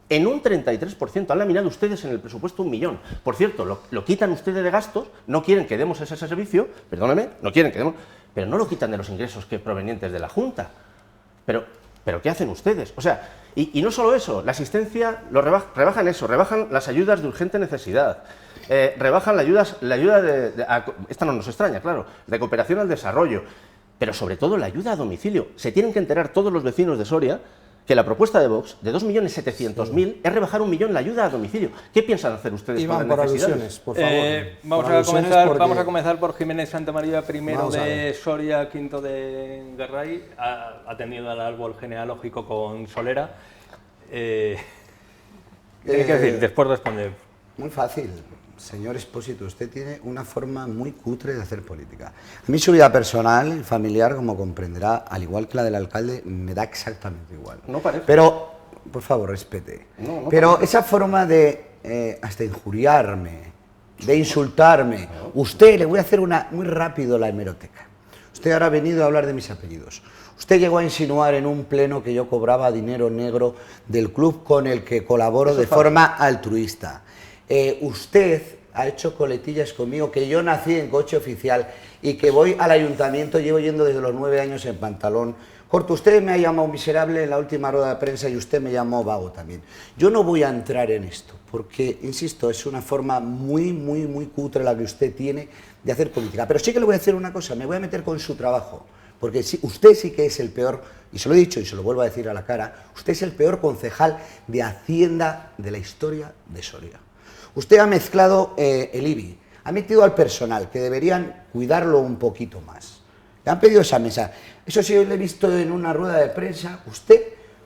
En un 33%, han laminado ustedes en el presupuesto 1 millón. Por cierto, lo quitan ustedes de gastos, no quieren que demos ese servicio, perdóneme, no quieren que demos, pero no lo quitan de los ingresos provenientes de la Junta. Pero ¿qué hacen ustedes? O sea, y no solo eso, la asistencia, rebajan eso, rebajan las ayudas de urgente necesidad, rebajan la ayuda esta no nos extraña, claro, de cooperación al desarrollo, pero sobre todo la ayuda a domicilio. Se tienen que enterar todos los vecinos de Soria que la propuesta de Vox, de 2.700.000, es rebajar 1 millón la ayuda a domicilio. ¿Qué piensan hacer ustedes Iván, con las por necesidades? alusiones, por favor. Vamos a comenzar por Jiménez Santamaría, primero de Soria, quinto de Garray, atendiendo al árbol genealógico con Solera. ¿Qué hay que decir? Después responde. Muy fácil. Señor Expósito, usted tiene una forma muy cutre de hacer política. A mí su vida personal y familiar, como comprenderá, al igual que la del alcalde, me da exactamente igual. No parece. Pero, por favor, respete. No pero parece. Esa forma de hasta injuriarme, de insultarme, usted, le voy a hacer muy rápido la hemeroteca. Usted ahora ha venido a hablar de mis apellidos. Usted llegó a insinuar en un pleno que yo cobraba dinero negro del club con el que colaboro de forma altruista. Usted ha hecho coletillas conmigo, que yo nací en coche oficial y que voy al ayuntamiento, llevo yendo desde los 9 años en pantalón corto. Usted me ha llamado miserable en la última rueda de prensa y usted me llamó vago también. Yo no voy a entrar en esto, porque, insisto, es una forma muy cutre la que usted tiene de hacer política. Pero sí que le voy a decir una cosa, me voy a meter con su trabajo, porque usted sí que es el peor, y se lo he dicho y se lo vuelvo a decir a la cara, usted es el peor concejal de Hacienda de la historia de Soria. Usted ha mezclado el IBI, ha metido al personal, que deberían cuidarlo un poquito más. Le han pedido esa mesa. Eso sí, yo le he visto en una rueda de prensa, usted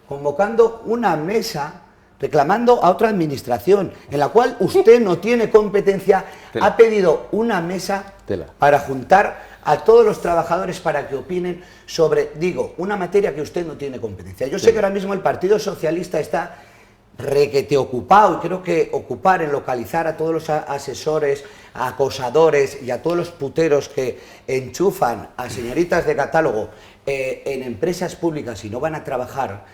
convocando una mesa reclamando a otra administración, en la cual usted no tiene competencia, ha pedido una mesa para juntar a todos los trabajadores para que opinen sobre, digo, una materia que usted no tiene competencia. Yo sé que ahora mismo el Partido Socialista está requete ocupado, y creo que ocupar en localizar a todos los asesores, acosadores y a todos los puteros que enchufan a señoritas de catálogo en empresas públicas y no van a trabajar,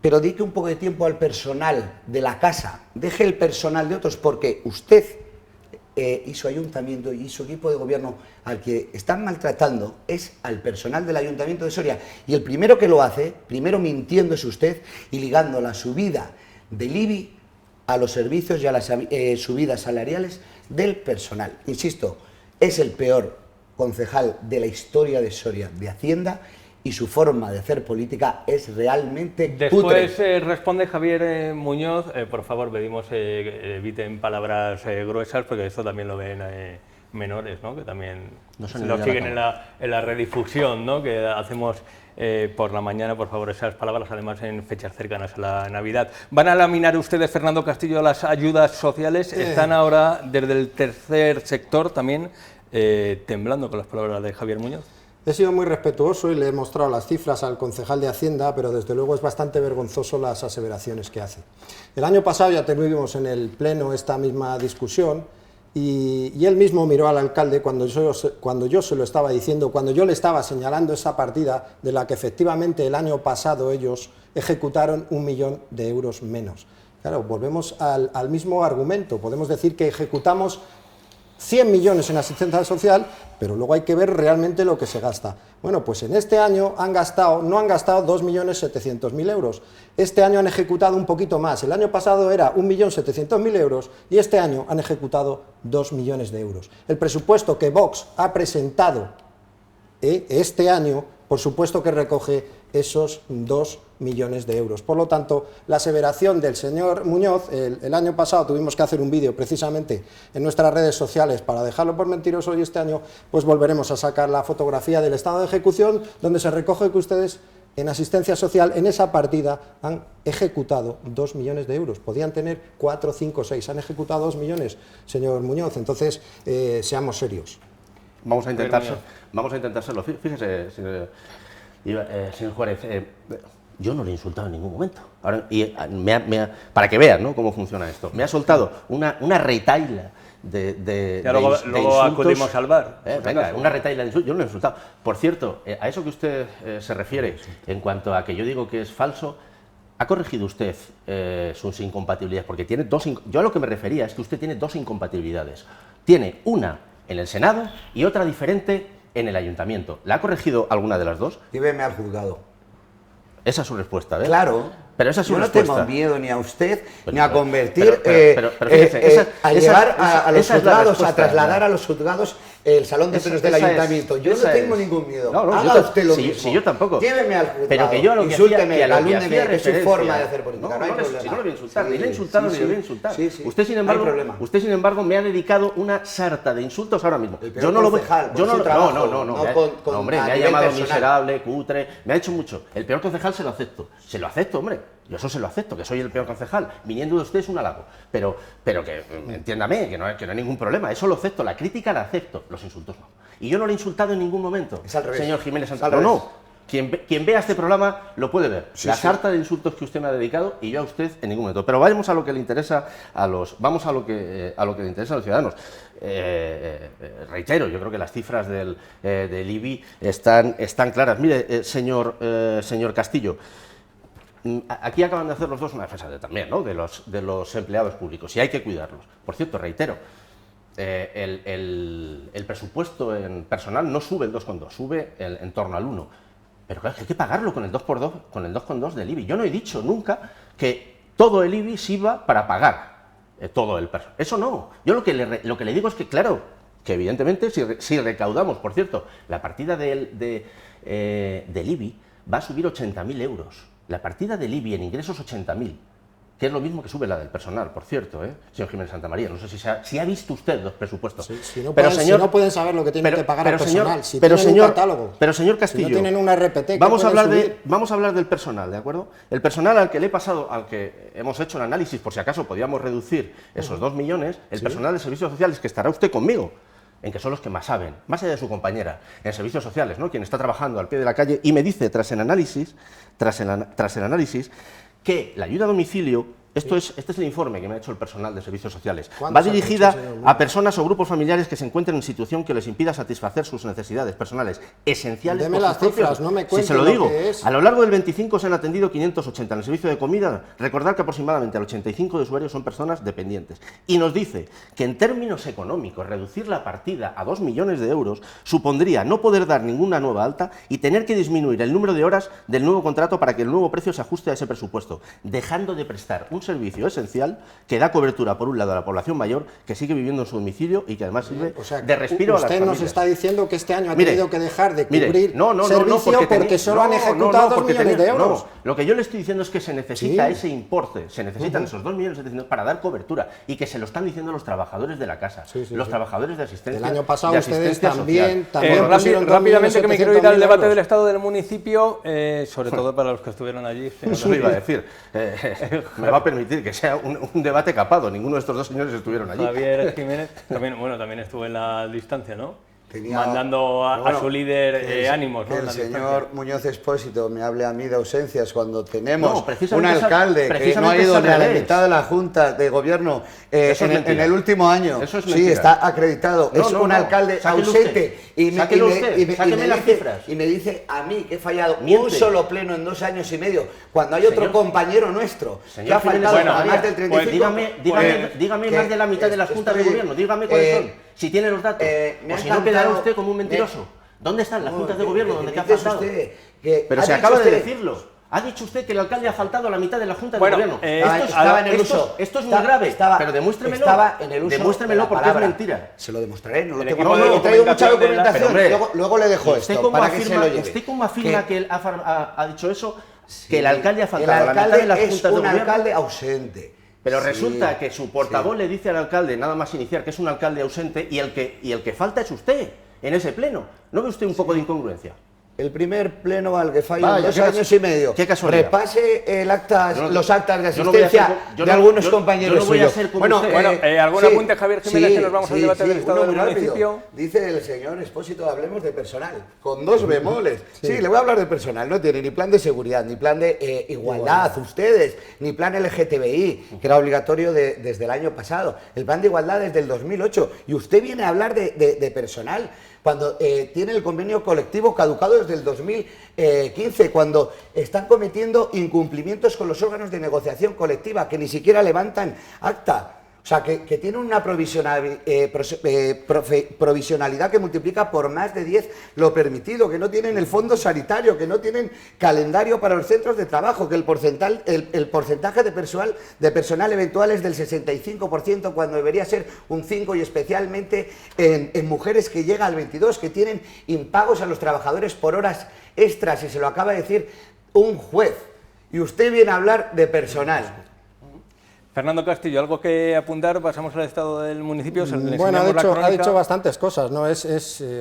pero dedique un poco de tiempo al personal de la casa, deje el personal de otros, porque usted y su ayuntamiento y su equipo de gobierno al que están maltratando es al personal del Ayuntamiento de Soria, y el primero que lo hace, primero mintiendo, es usted, y ligando la subida del IBI a los servicios y a las subidas salariales del personal. Insisto, es el peor concejal de la historia de Soria de Hacienda, y su forma de hacer política es realmente cutre. Después responde Javier Muñoz. Por favor, pedimos eviten palabras gruesas, porque esto también lo ven menores, ¿no? Que también lo siguen en la redifusión, ¿no? Que hacemos por la mañana. Por favor, esas palabras, además en fechas cercanas a la Navidad. ¿Van a laminar ustedes, Fernando Castillo, las ayudas sociales? Están ahora desde el tercer sector también temblando con las palabras de Javier Muñoz. He sido muy respetuoso y le he mostrado las cifras al concejal de Hacienda, pero desde luego es bastante vergonzoso las aseveraciones que hace. El año pasado ya tuvimos en el Pleno esta misma discusión y él mismo miró al alcalde cuando yo se lo estaba diciendo, cuando yo le estaba señalando esa partida de la que efectivamente el año pasado ellos ejecutaron 1 millón de euros menos. Claro, volvemos al mismo argumento, podemos decir que ejecutamos 100 millones en asistencia social, pero luego hay que ver realmente lo que se gasta. Bueno, pues en este año no han gastado 2.700.000 euros. Este año han ejecutado un poquito más. El año pasado era 1.700.000 euros y este año han ejecutado 2 millones de euros. El presupuesto que Vox ha presentado este año, por supuesto que recoge esos 2 millones de euros. Por lo tanto, la aseveración del señor Muñoz, el año pasado tuvimos que hacer un vídeo precisamente en nuestras redes sociales para dejarlo por mentiroso, y este año pues volveremos a sacar la fotografía del estado de ejecución, donde se recoge que ustedes en asistencia social, en esa partida, han ejecutado 2 millones de euros. Podían tener 4, 5, 6, han ejecutado 2 millones, señor Muñoz. Entonces, seamos serios. Vamos a intentárselo. Fíjese, señor Juárez, yo no le he insultado en ningún momento. Ahora, para que vean, ¿no?, cómo funciona esto. Me ha soltado una retaila de luego insultos. acudimos al bar. Venga, una retaila de insultos. Yo no lo he insultado. Por cierto, a eso que usted se refiere, en cuanto a que yo digo que es falso, ¿ha corregido usted sus incompatibilidades? Porque tiene dos. Yo a lo que me refería es que usted tiene 2 incompatibilidades. Tiene una en el Senado y otra diferente en el Ayuntamiento. ¿La ha corregido alguna de las dos? Lléveme al juzgado. Esa es su respuesta, ¿ves? Claro. Pero esa es su Yo no respuesta. tengo miedo ni a usted ni a convertir, pero fíjese, a llevar a los esa es la juzgados, respuesta, a trasladar a los juzgados el salón de plenos del ayuntamiento. Yo no tengo ningún miedo. No, haga usted lo mismo. Sí, yo tampoco. Lléveme al juzgado. Pero que yo a lo que insúlteme, hacía calúndeme, es su forma de hacer política. No, No hay si problema. no lo voy a insultar, ni le he insultado ni le voy a insultar. Sí, sí. Usted, sin embargo, me ha dedicado una sarta de insultos ahora mismo. Yo no lo voy a No, hombre, me ha llamado miserable, cutre, me ha hecho mucho. El peor concejal se lo acepto, hombre. Yo eso se lo acepto, que soy el peor concejal. Viniendo de usted es un halago. Pero que, entiéndame, que no hay ningún problema. Eso lo acepto, la crítica la acepto, los insultos no. Y yo no le he insultado en ningún momento, es al revés. Señor Jiménez Santana. No. Quien vea este programa lo puede ver. La sarta de insultos que usted me ha dedicado, y yo a usted en ningún momento. Pero vamos a lo que le interesa vamos a lo que le interesa a los ciudadanos. Reitero, yo creo que las cifras del IBI están claras. Mire, señor Castillo, aquí acaban de hacer los dos una defensa también, ¿no?, de los empleados públicos, y hay que cuidarlos. Por cierto, reitero, el presupuesto en personal no sube el 2,2, sube en torno al 1. Pero claro, hay que pagarlo con el 2x2, con el 2,2 del IBI. Yo no he dicho nunca que todo el IBI sirva para pagar todo el personal. Eso no. Yo lo que le digo es que, claro, que evidentemente si recaudamos, por cierto, la partida del IBI va a subir 80.000 euros. La partida del IBI en ingresos 80.000. Que es lo mismo que sube la del personal, por cierto, señor Jiménez Santamaría. No sé si ha visto usted los presupuestos. Sí, si no pueden saber lo que tienen que pagar al personal, si tienen un catálogo. Pero señor Castillo, si no tienen una RPT, vamos a hablar del personal, ¿de acuerdo? El personal al que hemos hecho el análisis, por si acaso podíamos reducir esos 2 millones, el personal de servicios sociales, que estará usted conmigo, en que son los que más saben, más allá de su compañera, en servicios sociales, ¿no? Quien está trabajando al pie de la calle, y me dice, tras el análisis, que la ayuda a domicilio, este es el informe que me ha hecho el personal de servicios sociales, va dirigida a personas o grupos familiares que se encuentren en situación que les impida satisfacer sus necesidades personales esenciales. Deme las cifras, no me cuente. Si se lo digo, a lo largo del 25 se han atendido 580 en el servicio de comida. Recordar que aproximadamente el 85 de usuarios son personas dependientes. Y nos dice que en términos económicos, reducir la partida a 2 millones de euros supondría no poder dar ninguna nueva alta y tener que disminuir el número de horas del nuevo contrato para que el nuevo precio se ajuste a ese presupuesto, dejando de prestar un servicio esencial que da cobertura, por un lado, a la población mayor que sigue viviendo en su domicilio y que además sirve de respiro a las familias. Usted nos está diciendo que este año ha tenido que dejar de cubrir servicio porque solo han ejecutado 2 millones de euros. No, lo que yo le estoy diciendo es que se necesita ese importe, se necesitan esos 2 millones para dar cobertura, y que se lo están diciendo los trabajadores de la casa, los trabajadores de asistencia. El año pasado ustedes también rápidamente, que me quiero ir al debate del Estado del municipio, sobre todo para los que estuvieron allí. Eso lo iba a decir. Me va a permitir que sea un debate capado. Ninguno de estos dos señores estuvieron allí. Javier Jiménez también estuvo en la distancia, ¿no? Mandando a su líder ánimos, ¿no? Que el señor Muñoz Expósito me hable a mí de ausencias cuando tenemos un alcalde que no ha ido ni a la mitad de la Junta de Gobierno en el último año. Eso es sí, está acreditado. Es un alcalde ausente. Y me dice a mí que he fallado un solo pleno en 2 años y medio, cuando hay otro compañero nuestro que ha faltado más del 35%. Dígame más de la mitad de las juntas de gobierno, dígame cuáles son. Si tiene los datos, o si no quedará usted como un mentiroso. ¿Dónde están las juntas de gobierno donde te ha faltado? Pero se acaba de decirlo. Ha dicho usted que el alcalde ha faltado a la mitad de la junta de gobierno. Estaba en el uso. Esto es muy grave, pero demuéstremelo. Estaba en el uso. Demuéstremelo porque es mentira. Se lo demostraré, no lo tengo. He traído mucha documentación. Luego le dejo esto para que se lo lleve. ¿Usted cómo afirma que él ha dicho eso? Que el alcalde ha faltado a la mitad de las juntas de gobierno. Es un alcalde ausente. Pero resulta que su portavoz le dice al alcalde, nada más iniciar, que es un alcalde ausente, y el que falta es usted en ese pleno. ¿No ve usted un poco de incongruencia? El primer pleno al que falla en 2 años y medio. Qué casualidad. Repase los actas de asistencia de algunos compañeros suyos. Yo no voy a ser como usted. ¿Algún apunte, Javier Jiménez, que nos vamos al debate del Estado del municipio? Dice el señor Expósito, hablemos de personal, con 2 bemoles. Sí, le voy a hablar de personal. No tiene ni plan de seguridad, ni plan de igualdad, ustedes, ni plan LGTBI, que era obligatorio desde el año pasado. El plan de igualdad desde el 2008. Y usted viene a hablar de personal cuando tiene el convenio colectivo caducado desde el 2015, cuando están cometiendo incumplimientos con los órganos de negociación colectiva, que ni siquiera levantan acta. O sea, que tienen una provisionalidad que multiplica por más de 10 lo permitido, que no tienen el fondo sanitario, que no tienen calendario para los centros de trabajo, que el porcentaje de personal eventual es del 65% cuando debería ser un 5%, y especialmente en mujeres que llega al 22%, que tienen impagos a los trabajadores por horas extras, y se lo acaba de decir un juez. Y usted viene a hablar de personal. Fernando Castillo, ¿algo que apuntar? Pasamos al estado del municipio. Bueno, ha dicho bastantes cosas, ¿no?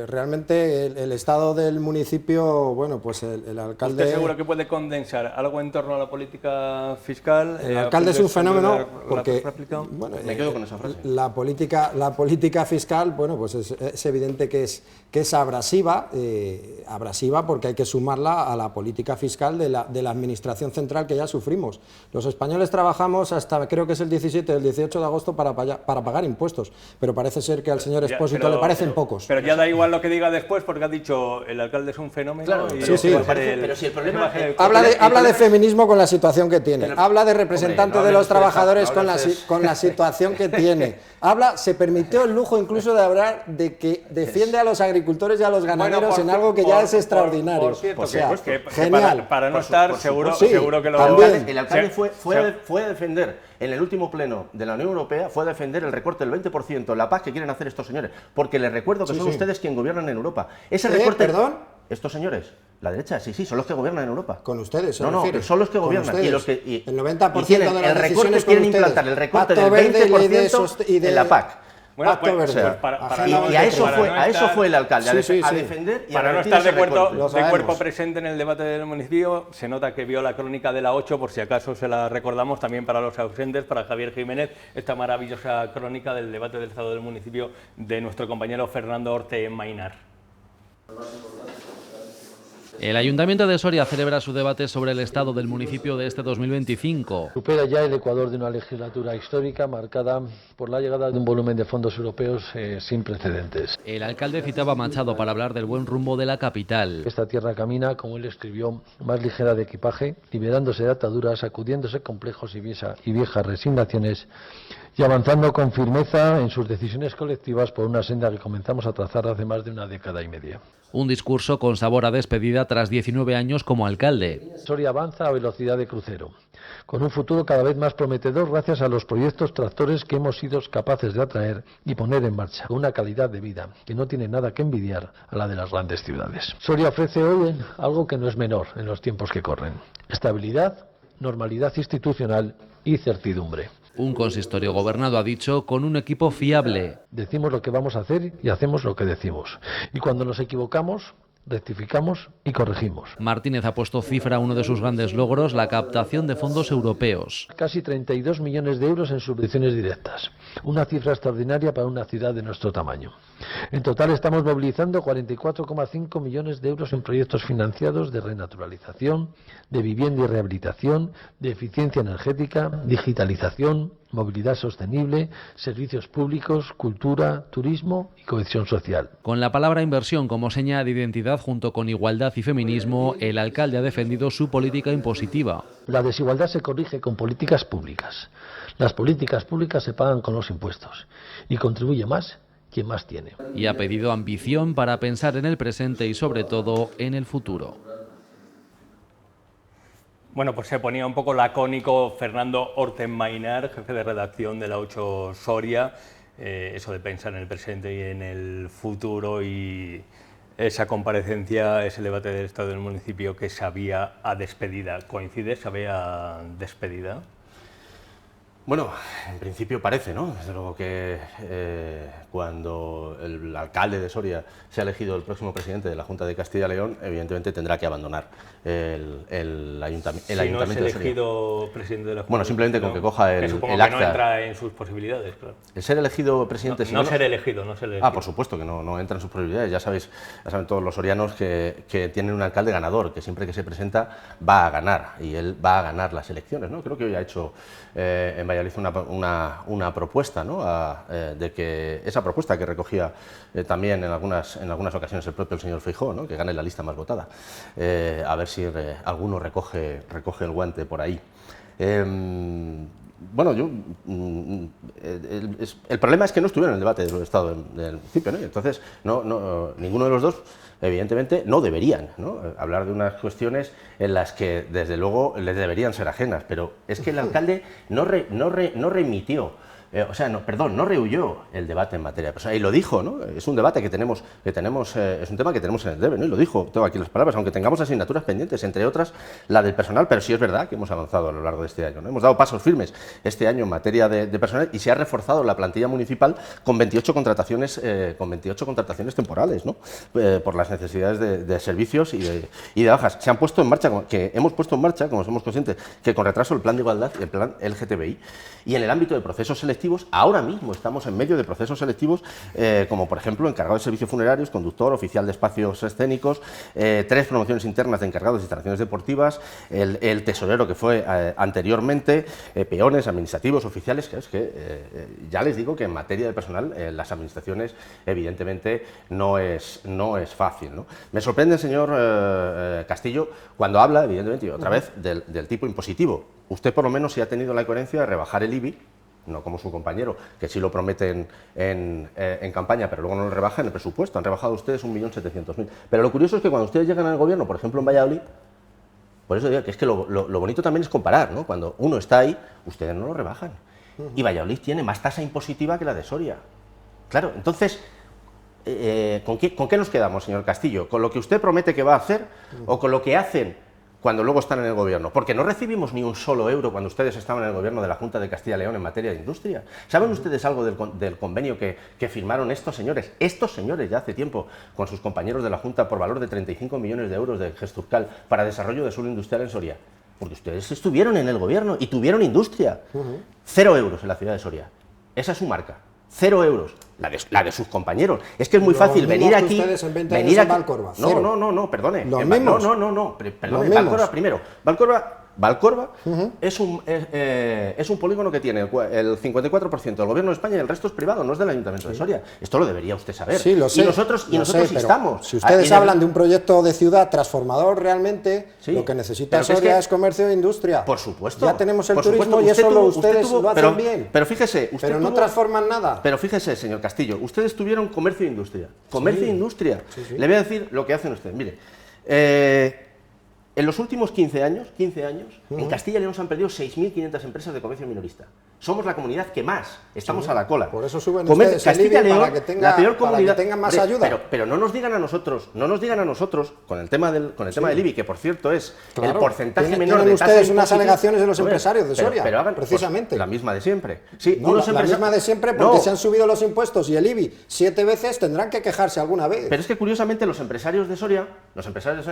Realmente el estado del municipio, bueno, pues el alcalde... ¿Usted seguro que puede condensar algo en torno a la política fiscal? El alcalde es un fenómeno porque, bueno, me quedo con esa frase. La política fiscal, bueno, pues es evidente que es abrasiva, porque hay que sumarla a la política fiscal de la administración central que ya sufrimos. Los españoles trabajamos hasta, creo creo que es el 17 o el 18 de agosto para pagar impuestos, pero parece ser que al señor Expósito le parecen pocos. Pero ya da igual lo que diga después, porque ha dicho el alcalde es un fenómeno. Claro, y pero, sí, pero si el problema habla de feminismo con la situación que tiene, habla de representante de los trabajadores con la situación que tiene, se permitió el lujo incluso de hablar de que defiende a los agricultores y a los ganaderos en algo que ya es extraordinario. Por cierto, o sea, que genial. para no estar seguro que lo también. El alcalde fue a defender en el último pleno de la Unión Europea, fue a defender el recorte del 20% en la PAC que quieren hacer estos señores, porque les recuerdo que son ustedes quienes gobiernan en Europa. Ese recorte, ¿perdón? Estos señores, la derecha, sí, son los que gobiernan en Europa. Con ustedes, no, son los que gobiernan. Y los que, el 90% tienen de las el recorte, decisiones quieren con implantar el recorte del 20% en la PAC. Bueno, pues a eso fue el alcalde, a defender y para no estar de cuerpo presente presente en el debate del municipio. Se nota que vio la crónica de la 8, por si acaso se la recordamos también para los ausentes, para Javier Jiménez, esta maravillosa crónica del debate del estado del municipio de nuestro compañero Fernando Orte Mainar. El Ayuntamiento de Soria celebra su debate sobre el estado del municipio de este 2025. Supera ya el Ecuador de una legislatura histórica marcada por la llegada de un volumen de fondos europeos sin precedentes. El alcalde citaba a Machado para hablar del buen rumbo de la capital. Esta tierra camina, como él escribió, más ligera de equipaje, liberándose de ataduras, sacudiéndose complejos y viejas resignaciones y avanzando con firmeza en sus decisiones colectivas por una senda que comenzamos a trazar hace más de una década y media. Un discurso con sabor a despedida tras 19 años como alcalde. Soria avanza a velocidad de crucero, con un futuro cada vez más prometedor gracias a los proyectos tractores que hemos sido capaces de atraer y poner en marcha, con una calidad de vida que no tiene nada que envidiar a la de las grandes ciudades. Soria ofrece hoy algo que no es menor en los tiempos que corren: estabilidad, normalidad institucional y certidumbre. Un consistorio gobernado, ha dicho, con un equipo fiable. Decimos lo que vamos a hacer y hacemos lo que decimos. Y cuando nos equivocamos, rectificamos y corregimos. Martínez ha puesto cifra a uno de sus grandes logros, la captación de fondos europeos. Casi 32 millones de euros en subvenciones directas, una cifra extraordinaria para una ciudad de nuestro tamaño. En total estamos movilizando 44,5 millones de euros en proyectos financiados de renaturalización, de vivienda y rehabilitación, de eficiencia energética, digitalización, movilidad sostenible, servicios públicos, cultura, turismo y cohesión social. Con la palabra inversión como seña de identidad junto con igualdad y feminismo, el alcalde ha defendido su política impositiva. La desigualdad se corrige con políticas públicas. Las políticas públicas se pagan con los impuestos y contribuye más quien más tiene. Y ha pedido ambición para pensar en el presente y sobre todo en el futuro. Bueno, pues se ponía un poco lacónico Fernando Orte Mainar, jefe de redacción de la 8 Soria, eso de pensar en el presente y en el futuro, y esa comparecencia, ese debate del estado del municipio que sabía a despedida. ¿Coincide? ¿Sabe a despedida? Bueno, en principio parece, ¿no? Desde luego que cuando el alcalde de Soria sea elegido el próximo presidente de la Junta de Castilla y León, evidentemente tendrá que abandonar el ayuntamiento de Soria. Si no es elegido presidente de la Junta. Bueno, simplemente con que coja el acta. Que no entra en sus posibilidades, claro. El ser elegido presidente... No ser elegido. Ah, por supuesto que no entra en sus posibilidades. Ya saben todos los sorianos que tienen un alcalde ganador, que siempre que se presenta va a ganar, y él va a ganar las elecciones, ¿no? Creo que hoy ha hecho en Valladolid una propuesta, ¿no? De que esa propuesta que recogía también en algunas ocasiones el propio señor Feijóo, ¿no? Que gane la lista más votada. A ver si alguno recoge el guante por ahí. Bueno, el problema es que no estuvieron en el debate del estado del municipio, ¿no? Y entonces ninguno de los dos, evidentemente, no deberían, ¿no? Hablar de unas cuestiones en las que, desde luego, les deberían ser ajenas, pero es que el alcalde no remitió. No rehuyó el debate en materia de personal, y lo dijo, ¿no? Es un debate que tenemos es un tema que tenemos en el debe, ¿no? Y lo dijo, tengo aquí las palabras, aunque tengamos asignaturas pendientes, entre otras la del personal, pero sí es verdad que hemos avanzado a lo largo de este año, ¿no? Hemos dado pasos firmes este año en materia de personal, y se ha reforzado la plantilla municipal con 28 contrataciones temporales, ¿no? Por las necesidades de servicios y de bajas. Se han puesto en marcha, hemos puesto en marcha, como somos conscientes, que con retraso el plan de igualdad y el plan LGTBI, y en el ámbito de procesos selectivos selectivos. Ahora mismo estamos en medio de procesos selectivos, como por ejemplo encargado de servicios funerarios, conductor, oficial de espacios escénicos, 3 promociones internas de encargados de instalaciones deportivas, el tesorero que fue anteriormente, peones, administrativos, oficiales, que es que ya les digo que en materia de personal las administraciones evidentemente no es fácil, ¿no? Me sorprende, señor Castillo, cuando habla, evidentemente, y otra vez, del tipo impositivo. Usted por lo menos sí ha tenido la coherencia de rebajar el IBI, no como su compañero, que sí lo prometen en campaña, pero luego no lo rebaja en el presupuesto. Han rebajado ustedes 1.700.000. Pero lo curioso es que cuando ustedes llegan al gobierno, por ejemplo en Valladolid, por eso digo que es que lo bonito también es comparar, ¿no? Cuando uno está ahí, ustedes no lo rebajan. Y Valladolid tiene más tasa impositiva que la de Soria. Claro, entonces, ¿con qué nos quedamos, señor Castillo? ¿Con lo que usted promete que va a hacer o con lo que hacen cuando luego están en el gobierno? Porque no recibimos ni un solo euro cuando ustedes estaban en el gobierno de la Junta de Castilla y León en materia de industria. ¿Saben ustedes algo del convenio que firmaron estos señores ya hace tiempo, con sus compañeros de la Junta por valor de 35 millones de euros de Gesturcal para desarrollo de suelo industrial en Soria? Porque ustedes estuvieron en el gobierno y tuvieron industria. 0 euros en la ciudad de Soria. Esa es su marca. 0 euros. La de sus compañeros. Es que es muy fácil venir aquí. Venir aquí. Valcorba, no, perdone. Los mismos. No, perdone. Valcorba primero. Valcorba es un polígono que tiene el 54% del gobierno de España y el resto es privado, no es del Ayuntamiento de Soria. Esto lo debería usted saber. Sí, lo sé. Y nosotros instamos. Si ustedes hablan de un proyecto de ciudad transformador realmente, lo que necesita Soria es comercio e industria. Por supuesto. Ya tenemos el turismo y eso ustedes lo hacen bien. Pero fíjese, pero no transforman nada. Pero fíjese, señor Castillo, ustedes tuvieron comercio e industria. Comercio e industria. Le voy a decir lo que hacen ustedes. Mire, en los últimos 15 años, en Castilla y León se han perdido 6.500 empresas de comercio minorista. Somos la comunidad que más, estamos a la cola. Por eso suben ustedes Castilla y León, para que tenga, la peor comunidad, para que tengan más ayuda. Pero no nos digan a nosotros, con el tema del IBI, que por cierto es el porcentaje menor de tasa ustedes unas alegaciones de los empresarios de Soria, pero hagan, precisamente. Pues, la misma de siempre. Sí, no, la misma de siempre porque se han subido los impuestos y el IBI 7 veces, tendrán que quejarse alguna vez. Pero es que curiosamente los empresarios de Soria,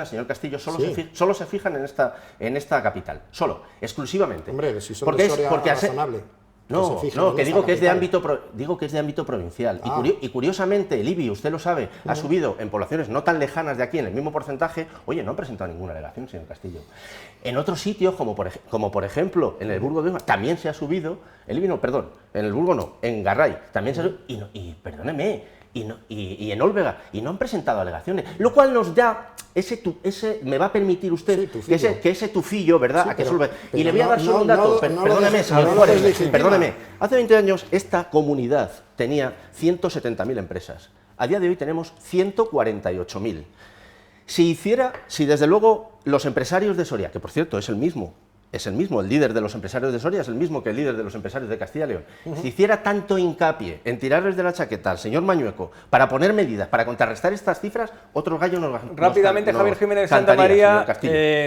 señor Castillo, solo se fijan en esta capital, exclusivamente. Hombre, si son de Soria, razonable. Digo que es de ámbito provincial. Y curiosamente el IBI, usted lo sabe, ha subido en poblaciones no tan lejanas de aquí en el mismo porcentaje. Oye, no han presentado ninguna alegación, señor Castillo. En otros sitios, como por ejemplo en el Burgo de Osma, también se ha subido, el IBI en el Burgo no, en Garray, también se ha subido, y perdóneme, y en Olvega, y no han presentado alegaciones, lo cual nos da ese me va a permitir usted que ese tufillo, ¿verdad? Sí, pero y le voy a dar solo un dato, perdóneme, señor Juárez, perdóneme. Hace 20 años esta comunidad tenía 170.000 empresas, a día de hoy tenemos 148.000. Si desde luego los empresarios de Soria, que por cierto es el mismo, el líder de los empresarios de Soria es el mismo que el líder de los empresarios de Castilla y León. Si hiciera tanto hincapié en tirarles de la chaqueta al señor Mañueco para poner medidas, para contrarrestar estas cifras, otros gallos nos rápidamente, Javier Jiménez de Santa María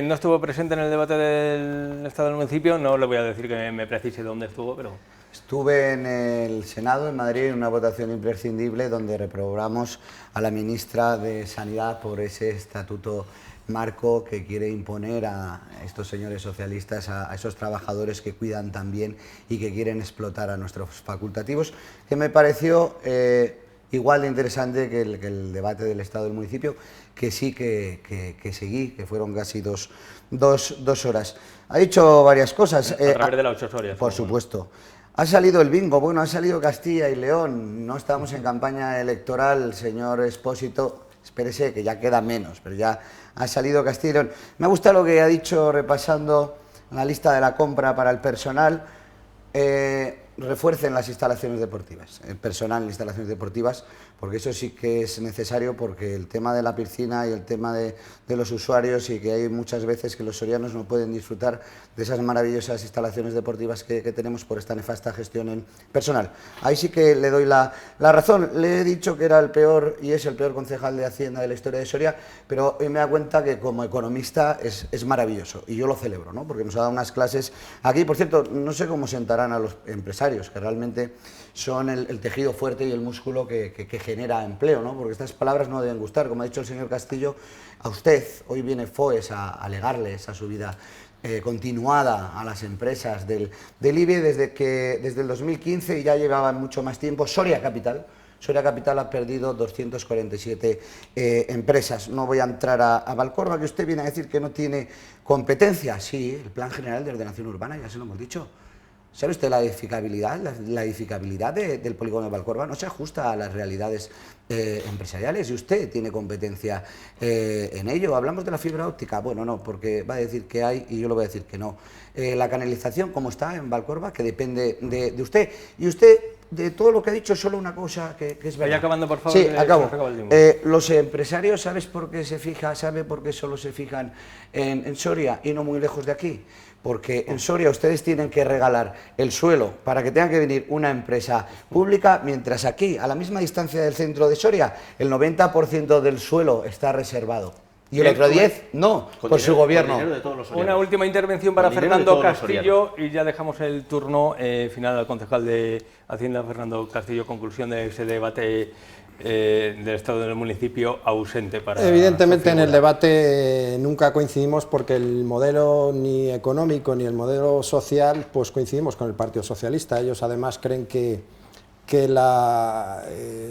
no estuvo presente en el debate del Estado del Municipio, no le voy a decir que me precise dónde estuvo, pero... Estuve en el Senado, en Madrid, en una votación imprescindible donde reprobamos a la ministra de Sanidad por ese estatuto marco que quiere imponer a estos señores socialistas, a esos trabajadores que cuidan tan bien y que quieren explotar a nuestros facultativos, que me pareció igual de interesante que el debate del Estado del Municipio, que sí que seguí, que fueron casi dos horas. Ha dicho varias cosas. A través de las 8 horas. Por supuesto. Ha salido el bingo, bueno, ha salido Castilla y León, no estamos en campaña electoral, señor Expósito, espérese que ya queda menos, pero ya ha salido Castilla y León. Me gusta lo que ha dicho repasando la lista de la compra para el personal, refuercen las instalaciones deportivas, el personal en instalaciones deportivas, porque eso sí que es necesario, porque el tema de la piscina y el tema de los usuarios, y que hay muchas veces que los sorianos no pueden disfrutar de esas maravillosas instalaciones deportivas que tenemos por esta nefasta gestión en personal. Ahí sí que le doy la razón. Le he dicho que era el peor y es el peor concejal de Hacienda de la historia de Soria, pero hoy me da cuenta que como economista es maravilloso y yo lo celebro, ¿no? Porque nos ha dado unas clases aquí. Por cierto, no sé cómo sentarán a los empresarios, que realmente son el tejido fuerte y el músculo que genera empleo, ¿no? Porque estas palabras no deben gustar. Como ha dicho el señor Castillo, a usted hoy viene FOES a alegarle esa subida continuada a las empresas del IBE desde el 2015 y ya llevaban mucho más tiempo. Soria Capital ha perdido 247 empresas. No voy a entrar a Valcorba, que usted viene a decir que no tiene competencia. Sí, el Plan General de Ordenación Urbana, ya se lo hemos dicho. ¿Sabe usted la edificabilidad? La edificabilidad del polígono de Valcorba no se ajusta a las realidades empresariales y usted tiene competencia en ello. Hablamos de la fibra óptica. Bueno, no, porque va a decir que hay y yo le voy a decir que no. La canalización, como está en Valcorba, que depende de usted. Y usted, de todo lo que ha dicho, solo una cosa que es verdad. Vaya acabando, por favor. Sí, acabo. Los empresarios, ¿sabe por qué solo se fijan en Soria y no muy lejos de aquí? Porque en Soria ustedes tienen que regalar el suelo para que tenga que venir una empresa pública, mientras aquí, a la misma distancia del centro de Soria, el 90% del suelo está reservado. Y el otro 10 no, por su gobierno. Una última intervención para Fernando Castillo y ya dejamos el turno final al concejal de Hacienda, Fernando Castillo, conclusión de ese debate del Estado del municipio ausente para... Evidentemente en el debate nunca coincidimos porque el modelo ni económico ni el modelo social pues coincidimos con el Partido Socialista. Ellos además creen que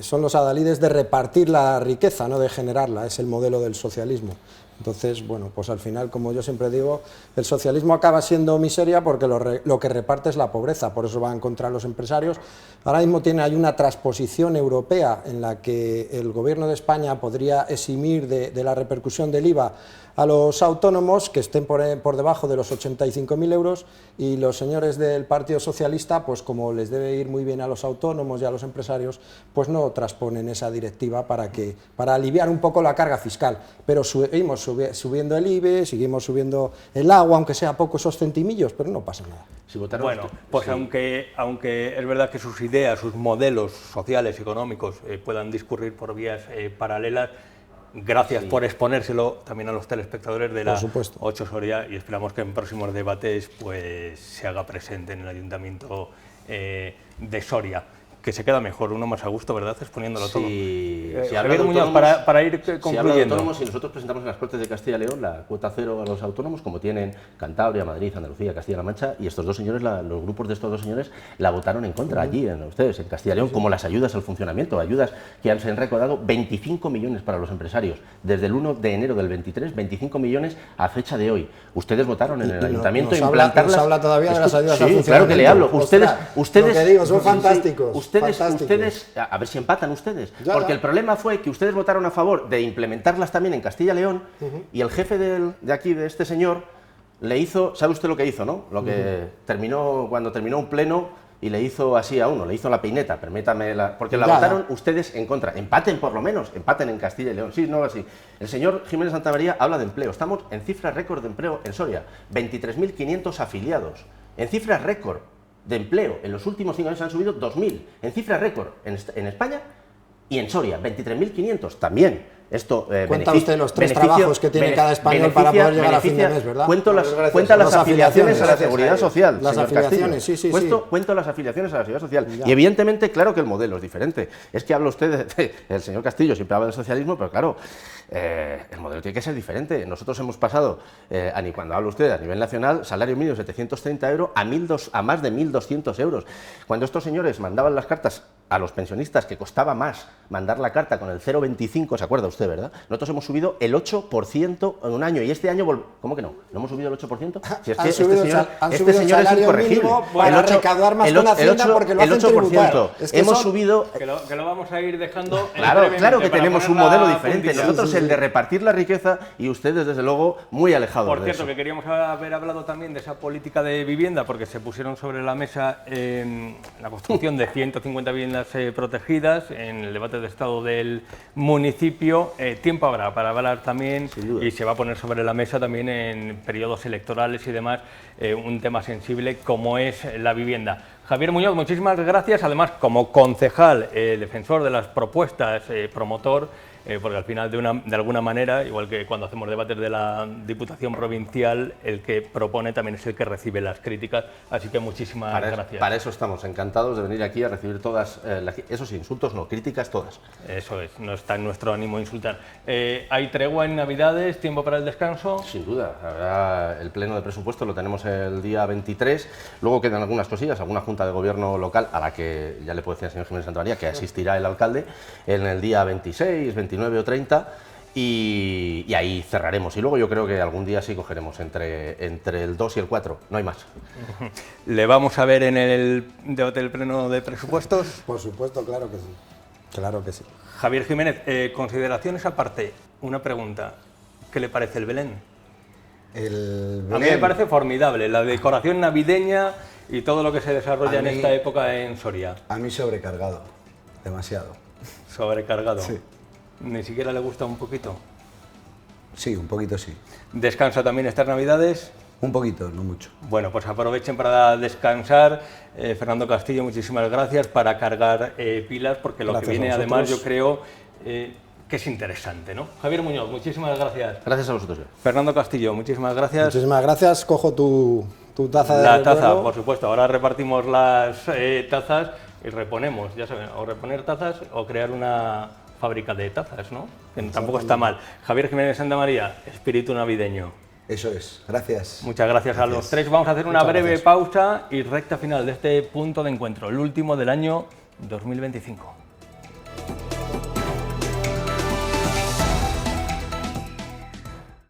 son los adalides de repartir la riqueza, no de generarla, es el modelo del socialismo. Entonces, bueno, pues al final, como yo siempre digo, el socialismo acaba siendo miseria porque lo que reparte es la pobreza, por eso van contra los empresarios. Ahora mismo hay una transposición europea en la que el gobierno de España podría eximir de la repercusión del IVA a los autónomos que estén por debajo de los 85.000 euros y los señores del Partido Socialista, pues como les debe ir muy bien a los autónomos y a los empresarios, pues no transponen esa directiva para aliviar un poco la carga fiscal. Pero seguimos subiendo el IBE, seguimos subiendo el agua, aunque sea poco esos centimillos, pero no pasa nada. Bueno, pues sí. aunque es verdad que sus ideas, sus modelos sociales, económicos puedan discurrir por vías paralelas, gracias por exponérselo también a los telespectadores de la 8 Soria y esperamos que en próximos debates pues se haga presente en el Ayuntamiento de Soria, que se queda mejor, uno más a gusto, ¿verdad? Exponiéndolo todo. Si Javier Muñoz, para ir concluyendo. Si nosotros presentamos en las Cortes de Castilla y León la cuota cero a los autónomos, como tienen Cantabria, Madrid, Andalucía, Castilla-La Mancha, y estos dos señores, los grupos de estos dos señores, la votaron en contra allí, ustedes, en Castilla y León, como las ayudas al funcionamiento, ayudas que se han recaudado 25 millones para los empresarios, desde el 1 de enero del 23, 25 millones a fecha de hoy. Ustedes votaron en el Ayuntamiento implantarlas. Nos habla todavía de las ayudas al funcionamiento. Claro que le hablo. Ustedes, lo que digo, son fantásticos. Ustedes, a ver si empatan ustedes, porque el problema fue que ustedes votaron a favor de implementarlas también en Castilla y León y el jefe de aquí, de este señor, le hizo, ¿sabe usted lo que hizo, no? Lo que cuando terminó un pleno y le hizo así a uno, le hizo la peineta, permítame, porque la votaron ustedes en contra. Empaten por lo menos, empaten en Castilla y León. Sí, no, así. El señor Jiménez Santamaría habla de empleo. Estamos en cifras récord de empleo en Soria, 23.500 afiliados, en cifras récord de empleo. En los últimos 5 años han subido 2.000, en cifras récord en España y en Soria, 23.500 también. Esto cuenta usted los 3 trabajos que tiene cada español para poder llegar a fin de mes, ¿verdad? Cuenta las afiliaciones a la Seguridad Social. Las afiliaciones, sí. Cuento las afiliaciones a la Seguridad Social. Y evidentemente, claro que el modelo es diferente. Es que habla usted, el señor Castillo siempre habla del socialismo, pero claro, el modelo tiene que ser diferente. Nosotros hemos pasado, cuando habla usted a nivel nacional, salario mínimo de 730 euros a más de 1.200 euros. Cuando estos señores mandaban las cartas a los pensionistas, que costaba más mandar la carta con el 0,25, ¿se acuerda usted, verdad? Nosotros hemos subido el 8% en un año y este año, ¿cómo que no? ¿No hemos subido el 8%? Si es que este señor es incorregible. Para recaudar más con Hacienda porque lo hacen tributar. Hemos subido... Que lo vamos a ir dejando... Claro que tenemos un modelo diferente. Nosotros el de repartir la riqueza y ustedes, desde luego, muy alejados de eso. Por cierto, que queríamos haber hablado también de esa política de vivienda, porque se pusieron sobre la mesa la construcción de 150 viviendas protegidas en el debate de estado del municipio. Tiempo habrá para hablar también y se va a poner sobre la mesa también en periodos electorales y demás un tema sensible como es la vivienda. Javier Muñoz, muchísimas gracias. Además, como concejal, defensor de las propuestas, promotor porque al final de alguna manera, igual que cuando hacemos debates de la Diputación Provincial, el que propone también es el que recibe las críticas, así que muchísimas gracias. Para eso estamos encantados de venir aquí a recibir todas, esos insultos, no, críticas todas. Eso es, no está en nuestro ánimo insultar. ¿Hay tregua en Navidades, tiempo para el descanso? Sin duda, ahora el pleno de presupuesto lo tenemos el día 23, luego quedan algunas cosillas, alguna junta de gobierno local a la que ya le puedo decir al señor Jiménez Santamaría que asistirá el alcalde en el día 26, 29 o 30 y ahí cerraremos. Y luego yo creo que algún día sí cogeremos entre el 2 y el 4, no hay más. ¿Le vamos a ver en el debate del pleno de presupuestos? Por supuesto, claro que sí. Claro que sí. Javier Jiménez, consideraciones aparte, una pregunta. ¿Qué le parece el Belén? A mí me parece formidable, la decoración navideña y todo lo que se desarrolla en esta época en Soria. A mí sobrecargado, demasiado. Sobrecargado. Sí. ¿Ni siquiera le gusta un poquito? Sí, un poquito sí. ¿Descansa también estas Navidades? Un poquito, no mucho. Bueno, pues aprovechen para descansar. Fernando Castillo, muchísimas gracias, para cargar pilas, porque lo que viene además yo creo que es interesante, ¿no? Javier Muñoz, muchísimas gracias. Gracias a vosotros. Fernando Castillo, muchísimas gracias. Muchísimas gracias. Cojo tu taza de La taza, recuerdo. por supuesto. Ahora repartimos las tazas y reponemos, ya saben, o reponer tazas o crear una fábrica de tazas, ¿no? Que tampoco está mal. Javier Jiménez Santamaría, espíritu navideño. Eso es, gracias. Muchas gracias a los tres. Vamos a hacer una breve pausa y recta final de este punto de encuentro, el último del año 2025.